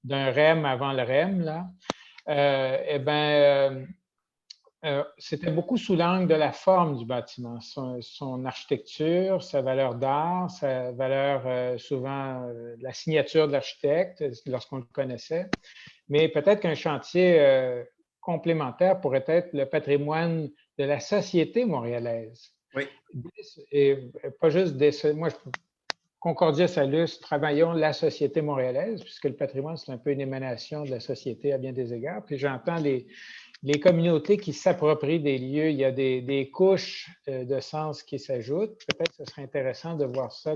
d'un REM avant le REM, là. C'était beaucoup sous l'angle de la forme du bâtiment, son architecture, sa valeur d'art, sa valeur souvent la signature de l'architecte lorsqu'on le connaissait. Mais peut-être qu'un chantier complémentaire pourrait être le patrimoine de la société montréalaise. Oui. Et pas juste moi, Concordia Salus, travaillons la société montréalaise, puisque le patrimoine, c'est un peu une émanation de la société à bien des égards. Puis j'entends les communautés qui s'approprient des lieux, il y a des couches de sens qui s'ajoutent. Peut-être que ce serait intéressant de voir ça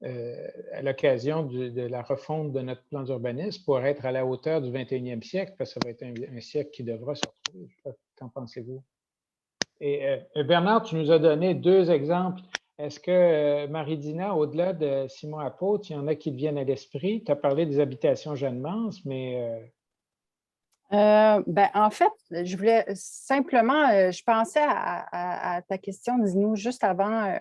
à l'occasion de la refonte de notre plan d'urbanisme pour être à la hauteur du 21e siècle, parce que ça va être un siècle qui devra se retrouver. Qu'en pensez-vous? Et Bernard, tu nous as donné deux exemples. Est-ce que, Marie-Dina, au-delà de Simon Apôtre, il y en a qui te viennent à l'esprit? Tu as parlé des habitations Jeanne-Mance, mais... en fait, je voulais simplement, je pensais à ta question, dis-nous, juste avant,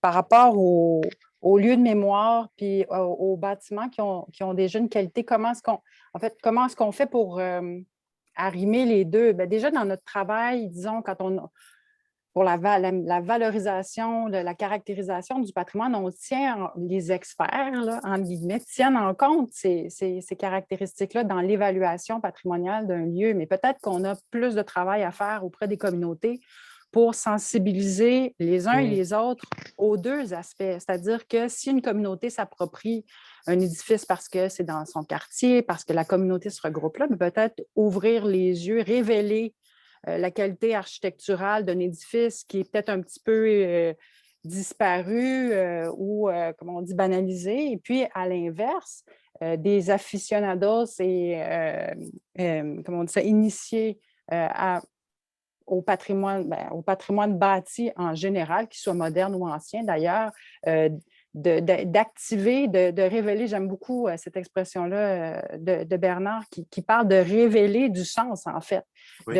par rapport aux lieux de mémoire puis aux bâtiments qui ont déjà une qualité. Comment est-ce qu'on fait pour arrimer les deux? Déjà, dans notre travail, disons, pour la valorisation, la caractérisation du patrimoine, les experts, là, entre guillemets, tiennent en compte ces caractéristiques-là dans l'évaluation patrimoniale d'un lieu, mais peut-être qu'on a plus de travail à faire auprès des communautés pour sensibiliser les uns et les autres aux deux aspects. C'est-à-dire que si une communauté s'approprie un édifice parce que c'est dans son quartier, parce que la communauté se regroupe là, peut-être ouvrir les yeux, révéler la qualité architecturale d'un édifice qui est peut-être un petit peu disparu ou, comme on dit, banalisé. Et puis, à l'inverse, des aficionados et, comment on dit ça, initiés au patrimoine bâti en général, qu'il soit moderne ou ancien d'ailleurs, d'activer, de révéler, j'aime beaucoup cette expression-là de Bernard qui parle de révéler du sens, en fait. Oui.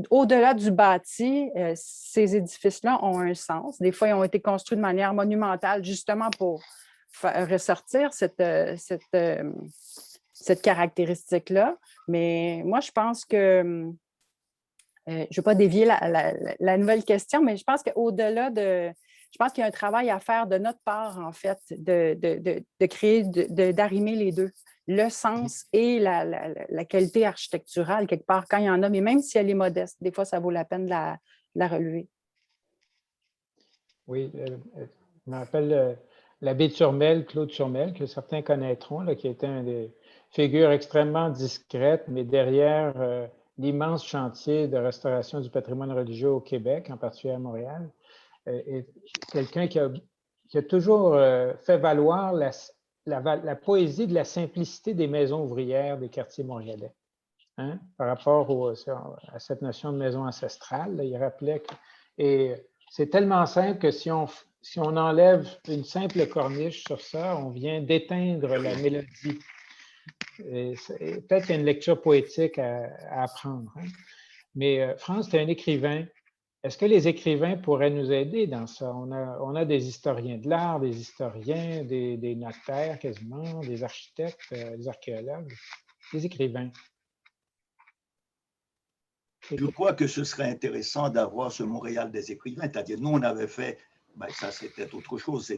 Au-delà du bâti, ces édifices-là ont un sens. Des fois, ils ont été construits de manière monumentale, justement pour ressortir cette caractéristique-là. Mais moi, je pense que je ne vais pas dévier la nouvelle question, mais je pense qu'au-delà de... Je pense qu'il y a un travail à faire de notre part, en fait, de créer, d'arrimer les deux, le sens et la qualité architecturale, quelque part, quand il y en a, mais même si elle est modeste, des fois, ça vaut la peine de la relever. Oui, je me rappelle l'abbé Turmel, Claude Turmel, que certains connaîtront, là, qui était une des figures extrêmement discrètes, mais derrière l'immense chantier de restauration du patrimoine religieux au Québec, en particulier à Montréal. Et quelqu'un qui a toujours fait valoir la poésie de la simplicité des maisons ouvrières des quartiers montréalais. Hein, par rapport à cette notion de maison ancestrale, là, il rappelait que... Et c'est tellement simple que si on enlève une simple corniche sur ça, on vient d'éteindre la mélodie. Peut-être qu'il y a une lecture poétique à apprendre. Hein. Mais France, tu es un écrivain. Est-ce que les écrivains pourraient nous aider dans ça? On a des historiens de l'art, des historiens, des notaires quasiment, des architectes, des archéologues, des écrivains. Je crois que ce serait intéressant d'avoir ce Montréal des écrivains. C'est-à-dire, nous, on avait fait, ben, ça c'était autre chose,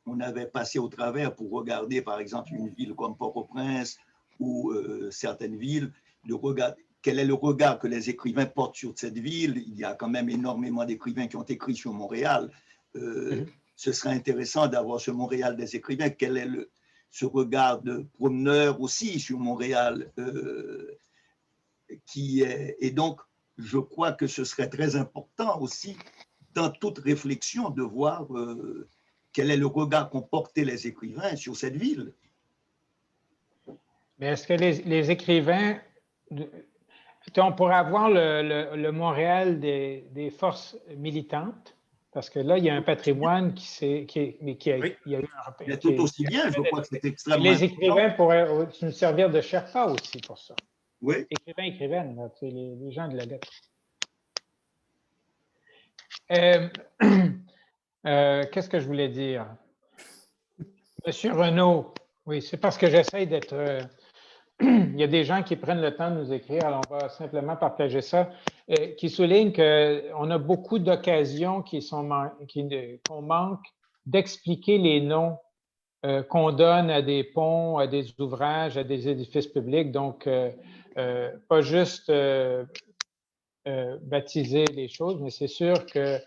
on avait passé au travers pour regarder, par exemple, une ville comme Port-au-Prince ou certaines villes, quel est le regard que les écrivains portent sur cette ville. Il y a quand même énormément d'écrivains qui ont écrit sur Montréal. Ce serait intéressant d'avoir ce Montréal des écrivains. Quel est ce regard de promeneur aussi sur Montréal et donc, je crois que ce serait très important aussi, dans toute réflexion, de voir quel est le regard qu'ont porté les écrivains sur cette ville. Mais est-ce que les écrivains, on pourrait avoir le Montréal des forces militantes, parce que là, il y a un patrimoine il y a eu un... Mais tout aussi bien, je crois que c'est extrêmement Les écrivains pourraient nous servir de Sherpa aussi pour ça. Oui. Écrivains, écrivaines, là, les gens de la lettre. Qu'est-ce que je voulais dire? Monsieur Renaud, oui, c'est parce que j'essaie d'être... il y a des gens qui prennent le temps de nous écrire, alors on va simplement partager ça, qui soulignent qu'on a beaucoup d'occasions qu'on manque d'expliquer les noms qu'on donne à des ponts, à des ouvrages, à des édifices publics. Donc, pas juste baptiser les choses, mais c'est sûr que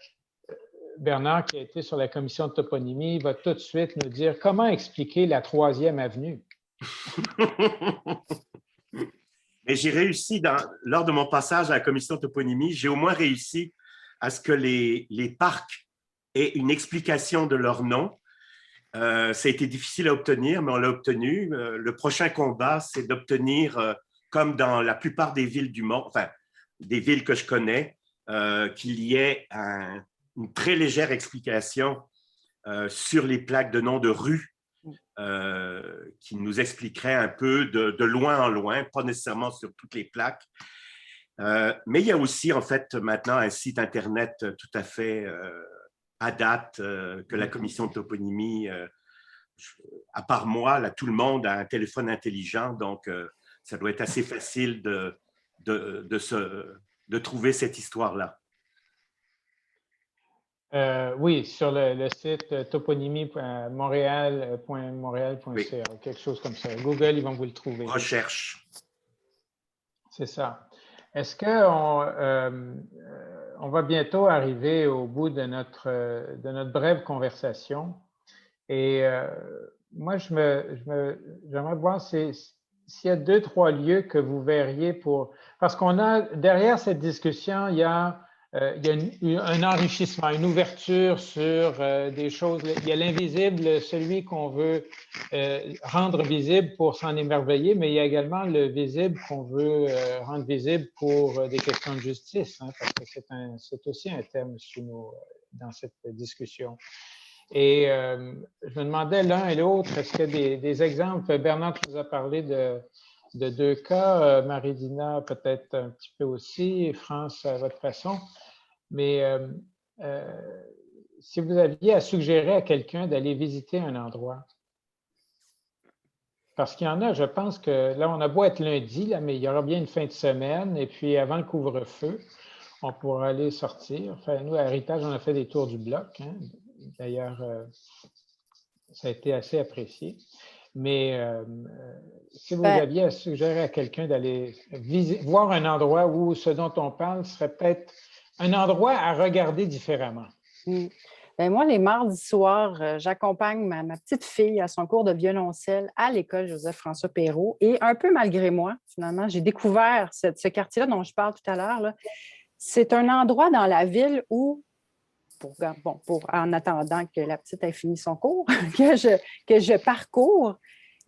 Bernard, qui a été sur la commission de toponymie, va tout de suite nous dire comment expliquer la 3e avenue. Mais j'ai réussi, lors de mon passage à la commission de toponymie, j'ai au moins réussi à ce que les parcs aient une explication de leur nom. Ça a été difficile à obtenir, mais on l'a obtenu. Le prochain combat, c'est d'obtenir, comme dans la plupart des villes du monde, enfin, des villes que je connais, qu'il y ait une très légère explication sur les plaques de nom de rue qui nous expliquerait un peu de loin en loin, pas nécessairement sur toutes les plaques. Mais il y a aussi, en fait, maintenant un site Internet tout à fait à date que la commission de toponymie, à part moi, là, tout le monde a un téléphone intelligent, donc ça doit être assez facile de trouver cette histoire-là. Oui, sur le site toponymie.montréal.ca, oui. Quelque chose comme ça. Google, ils vont vous le trouver. Recherche. C'est ça. Est-ce qu'on on va bientôt arriver au bout de notre brève conversation? Et moi, j'aimerais voir s'il y a 2-3 lieux que vous verriez pour... Parce qu'on a, derrière cette discussion, il y a un enrichissement, une ouverture sur des choses. Il y a l'invisible, celui qu'on veut rendre visible pour s'en émerveiller, mais il y a également le visible qu'on veut rendre visible pour des questions de justice, hein, parce que c'est aussi un thème dans cette discussion. Et je me demandais l'un et l'autre, est-ce qu'il y a des exemples? Bernard nous a parlé de 2 cas, Marie-Dina peut-être un petit peu aussi, France à votre façon. Mais si vous aviez à suggérer à quelqu'un d'aller visiter un endroit, Parce qu'il y en a, je pense que là, on a beau être lundi, là, mais il y aura bien une fin de semaine. Et puis, avant le couvre-feu, on pourra aller sortir. Enfin, nous, à Héritage, on a fait des tours du bloc. Hein. D'ailleurs, ça a été assez apprécié. Mais si vous aviez à suggérer à quelqu'un d'aller voir un endroit où ce dont on parle serait peut-être un endroit à regarder différemment. Bien, moi, les mardis soirs, j'accompagne ma petite fille à son cours de violoncelle à l'école Joseph-François Perrault. Et un peu malgré moi, finalement, j'ai découvert ce quartier-là dont je parle tout à l'heure. C'est un endroit dans la ville où, en attendant que la petite ait fini son cours, que je parcours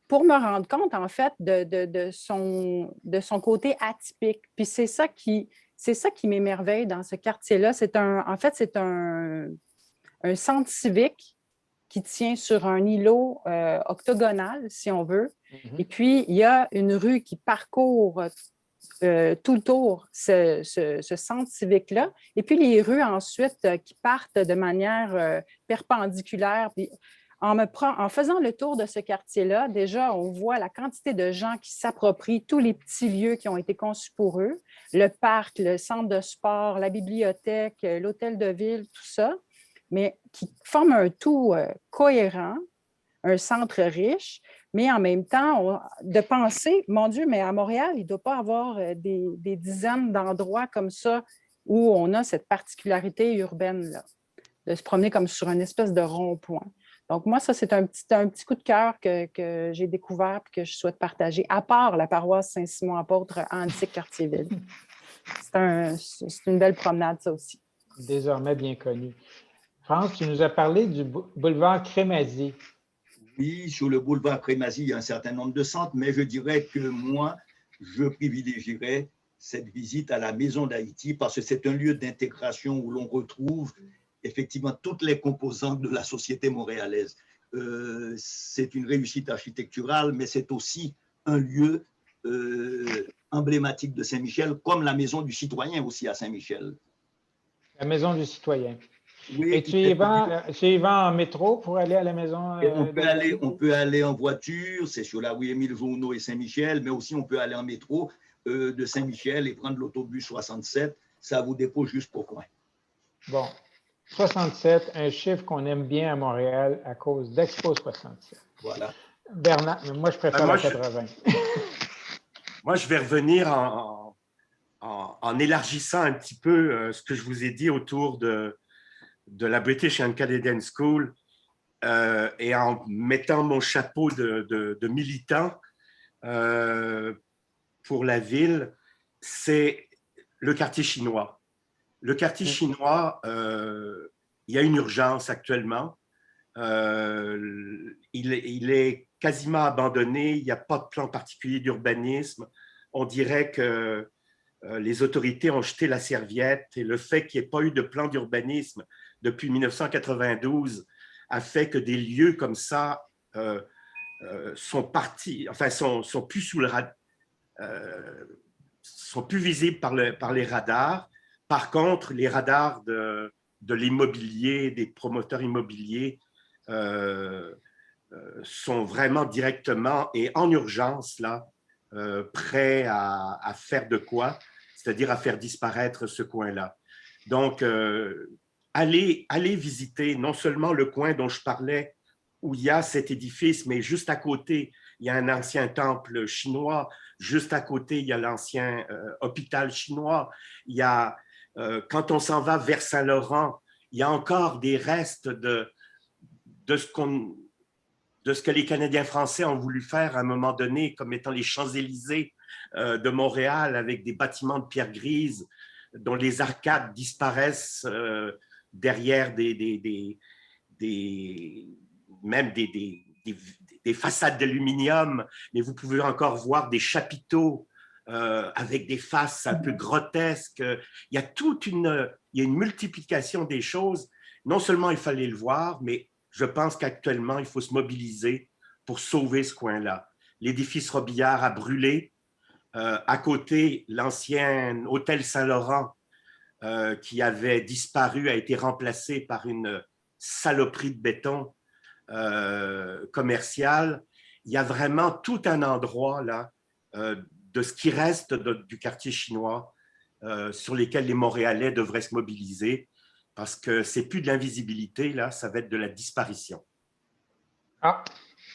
pour me rendre compte, en fait, de son côté atypique. Puis c'est ça qui m'émerveille dans ce quartier-là. C'est un centre civique qui tient sur un îlot octogonal, si on veut. Mm-hmm. Et puis, il y a une rue qui parcourt tout le tour ce centre civique-là. Et puis, les rues ensuite qui partent de manière perpendiculaire. Puis, en faisant le tour de ce quartier-là, déjà, on voit la quantité de gens qui s'approprient tous les petits lieux qui ont été conçus pour eux, le parc, le centre de sport, la bibliothèque, l'hôtel de ville, tout ça, mais qui forment un tout cohérent, un centre riche, mais en même temps, de penser, mon Dieu, mais à Montréal, il ne doit pas avoir des dizaines d'endroits comme ça où on a cette particularité urbaine-là, de se promener comme sur une espèce de rond-point. Donc, moi, ça, c'est un petit coup de cœur que j'ai découvert et que je souhaite partager, à part la paroisse Saint-Simon-Apôtre à Antique-Cartierville. C'est une belle promenade, ça aussi. Désormais bien connu. France, tu nous as parlé du boulevard Crémazie. Oui, sur le boulevard Crémazie, il y a un certain nombre de centres, mais je dirais que moi, je privilégierais cette visite à la Maison d'Haïti parce que c'est un lieu d'intégration où l'on retrouve effectivement toutes les composantes de la société montréalaise. C'est une réussite architecturale, mais c'est aussi un lieu emblématique de Saint-Michel, comme la Maison du Citoyen aussi à Saint-Michel. La Maison du Citoyen. Oui, et tu y vas en métro pour aller à la maison? On peut aller en voiture, c'est sur la rue Émile Journeau et Saint-Michel, mais aussi on peut aller en métro de Saint-Michel et prendre l'autobus 67. Ça vous dépose jusqu'au coin. Bon, 67, un chiffre qu'on aime bien à Montréal à cause d'Expo 67. Voilà. Bernard, moi je préfère la 80. Moi, je vais revenir en élargissant un petit peu ce que je vous ai dit autour de la British and Canadian School et en mettant mon chapeau de militant pour la ville, c'est le quartier chinois. Le quartier chinois, il y a une urgence actuellement. Il est quasiment abandonné, il n'y a pas de plan particulier d'urbanisme. On dirait que les autorités ont jeté la serviette et le fait qu'il n'y ait pas eu de plan d'urbanisme depuis 1992 a fait que des lieux comme ça sont partis, enfin sont plus sous le sont plus visibles par les radars. Par contre, les radars de l'immobilier, des promoteurs immobiliers sont vraiment directement et en urgence là, prêts à faire de quoi, c'est-à-dire à faire disparaître ce coin-là. Donc, allez visiter non seulement le coin dont je parlais, où il y a cet édifice, mais juste à côté, il y a un ancien temple chinois, juste à côté, il y a l'ancien hôpital chinois, il y a, quand on s'en va vers Saint-Laurent, il y a encore des restes de ce que les Canadiens français ont voulu faire à un moment donné, comme étant les Champs-Élysées de Montréal, avec des bâtiments de pierre grise dont les arcades disparaissent derrière même des façades d'aluminium, mais vous pouvez encore voir des chapiteaux avec des faces un peu grotesques. Il y a une multiplication des choses. Non seulement il fallait le voir, mais je pense qu'actuellement, il faut se mobiliser pour sauver ce coin-là. L'édifice Robillard a brûlé. À côté, l'ancien hôtel Saint-Laurent qui avait disparu a été remplacé par une saloperie de béton commercial. il y a vraiment tout un endroit là de ce qui reste du quartier chinois sur lesquels les Montréalais devraient se mobiliser parce que c'est plus de l'invisibilité, là, ça va être de la disparition. Ah,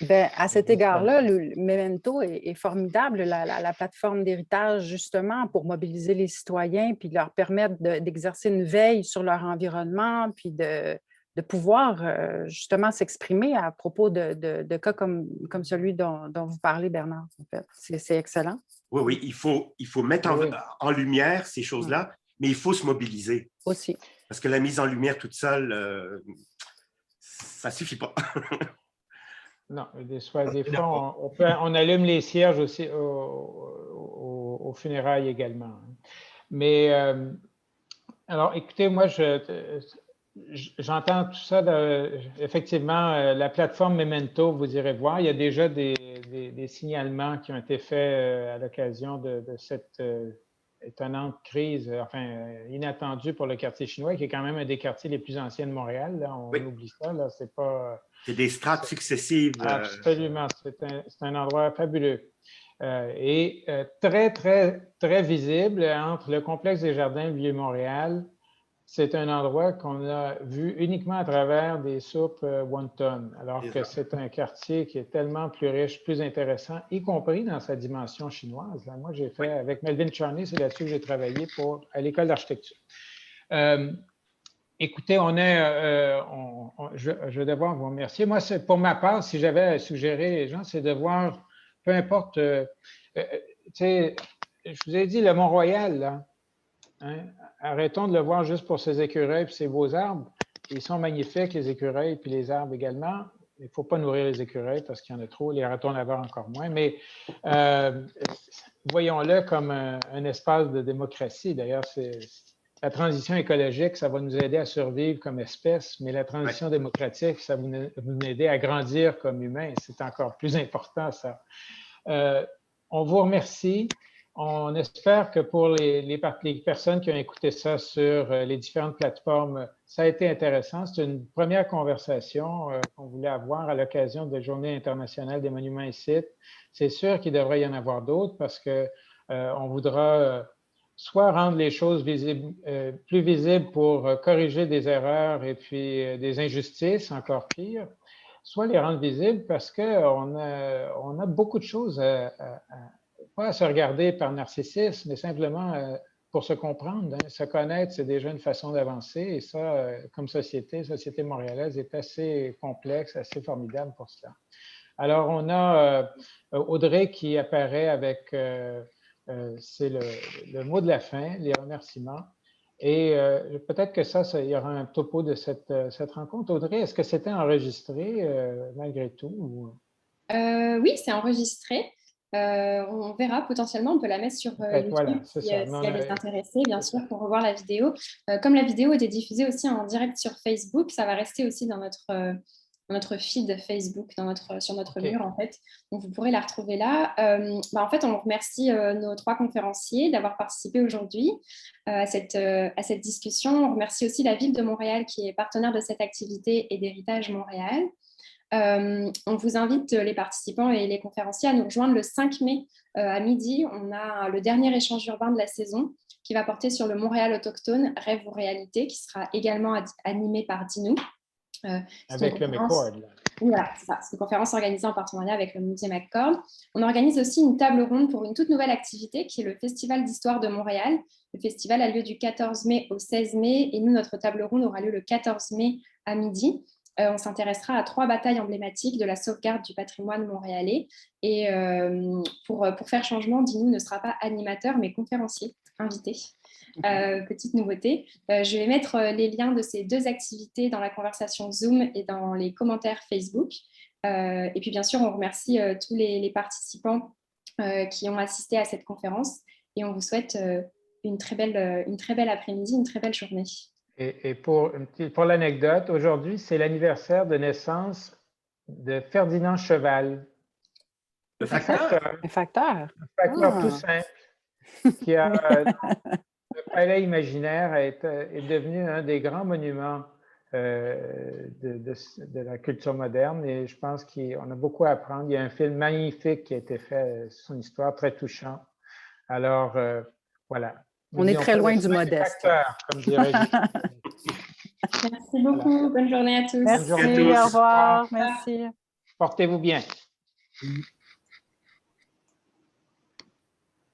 Ben, à cet égard-là, le Memento est formidable, la plateforme d'héritage, justement, pour mobiliser les citoyens puis leur permettre d'exercer une veille sur leur environnement puis de pouvoir justement s'exprimer à propos de cas comme celui dont vous parlez, Bernard. En fait. C'est excellent. Oui, oui, il faut mettre en lumière ces choses-là, mais il faut se mobiliser. Aussi. Parce que la mise en lumière toute seule, ça ne suffit pas. Non, des fois, on allume les cierges aussi aux funérailles également. Mais, alors, écoutez, moi, j'entends tout ça. Effectivement, la plateforme Memento, vous irez voir, il y a déjà des signalements qui ont été faits à l'occasion de cette étonnante crise, inattendue pour le quartier chinois, qui est quand même un des quartiers les plus anciens de Montréal. Là, on oublie ça, là, c'est pas... C'est des strates successives. Absolument, c'est un endroit fabuleux. Et très, très, très visible entre le complexe des Jardins et le Vieux-Montréal. C'est un endroit qu'on a vu uniquement à travers des soupes wonton, alors que c'est un quartier qui est tellement plus riche, plus intéressant, y compris dans sa dimension chinoise. Moi, j'ai fait, avec Melvin Charney, c'est là-dessus que j'ai travaillé à l'école d'architecture. Écoutez, je vais devoir vous remercier. Moi, pour ma part, si j'avais à suggérer les gens, c'est de voir, peu importe, tu sais, je vous ai dit, le Mont-Royal, là, hein, arrêtons de le voir juste pour ses écureuils et ses beaux arbres. Ils sont magnifiques, les écureuils, puis les arbres également. Il ne faut pas nourrir les écureuils parce qu'il y en a trop, les ratons laveurs encore moins, mais voyons-le comme un espace de démocratie. D'ailleurs, la transition écologique, ça va nous aider à survivre comme espèce, mais la transition démocratique, ça va nous aider à grandir comme humains. C'est encore plus important, ça. On vous remercie. On espère que pour les personnes qui ont écouté ça sur les différentes plateformes, ça a été intéressant. C'est une première conversation qu'on voulait avoir à l'occasion de la Journée internationale des monuments et sites. C'est sûr qu'il devrait y en avoir d'autres parce qu'on voudra soit rendre les choses plus visibles pour corriger des erreurs et puis des injustices, encore pire, soit les rendre visibles parce qu'on a beaucoup de choses pas à se regarder par narcissisme, mais simplement pour se comprendre. Hein. Se connaître, c'est déjà une façon d'avancer. Et ça, comme société montréalaise est assez complexe, assez formidable pour cela. Alors, on a Audrey qui apparaît avec, c'est le mot de la fin, les remerciements. Et peut-être que il y aura un topo de cette rencontre. Audrey, est-ce que c'était enregistré malgré tout? Ou... Oui, c'est enregistré. On verra potentiellement, on peut la mettre sur YouTube voilà, si elle est intéressée, bien sûr, pour revoir la vidéo. Comme la vidéo était diffusée aussi en direct sur Facebook, ça va rester aussi dans notre feed Facebook, sur notre mur, en fait. Donc, vous pourrez la retrouver là. En fait, on remercie nos 3 conférenciers d'avoir participé aujourd'hui à cette discussion. On remercie aussi la Ville de Montréal qui est partenaire de cette activité et d'Héritage Montréal. On vous invite, les participants et les conférenciers, à nous rejoindre le 5 mai à midi. On a le dernier échange urbain de la saison qui va porter sur le Montréal autochtone, rêve ou réalité, qui sera également animé par Dinou. Avec le McCord. Voilà, c'est ça. C'est une conférence organisée en partenariat avec le musée McCord. On organise aussi une table ronde pour une toute nouvelle activité qui est le Festival d'histoire de Montréal. Le festival a lieu du 14 mai au 16 mai et nous, notre table ronde aura lieu le 14 mai à midi. On s'intéressera à 3 batailles emblématiques de la sauvegarde du patrimoine montréalais. Et pour faire changement, Dinou ne sera pas animateur, mais conférencier invité. Petite nouveauté. Je vais mettre les liens de ces 2 activités dans la conversation Zoom et dans les commentaires Facebook. Et puis, bien sûr, on remercie tous les participants qui ont assisté à cette conférence. Et on vous souhaite une très belle après-midi, une très belle journée. Et pour l'anecdote, aujourd'hui, c'est l'anniversaire de naissance de Ferdinand Cheval. Le facteur. Un facteur. Un facteur tout simple qui a... Le palais imaginaire est devenu un des grands monuments de la culture moderne et je pense qu'on a beaucoup à apprendre. Il y a un film magnifique qui a été fait sur son histoire, très touchant. Alors, voilà. On est très loin du modeste. Facteurs, comme dirait Merci beaucoup. Bonne journée à tous. Merci, Bonne journée. au revoir. Merci. Portez-vous bien.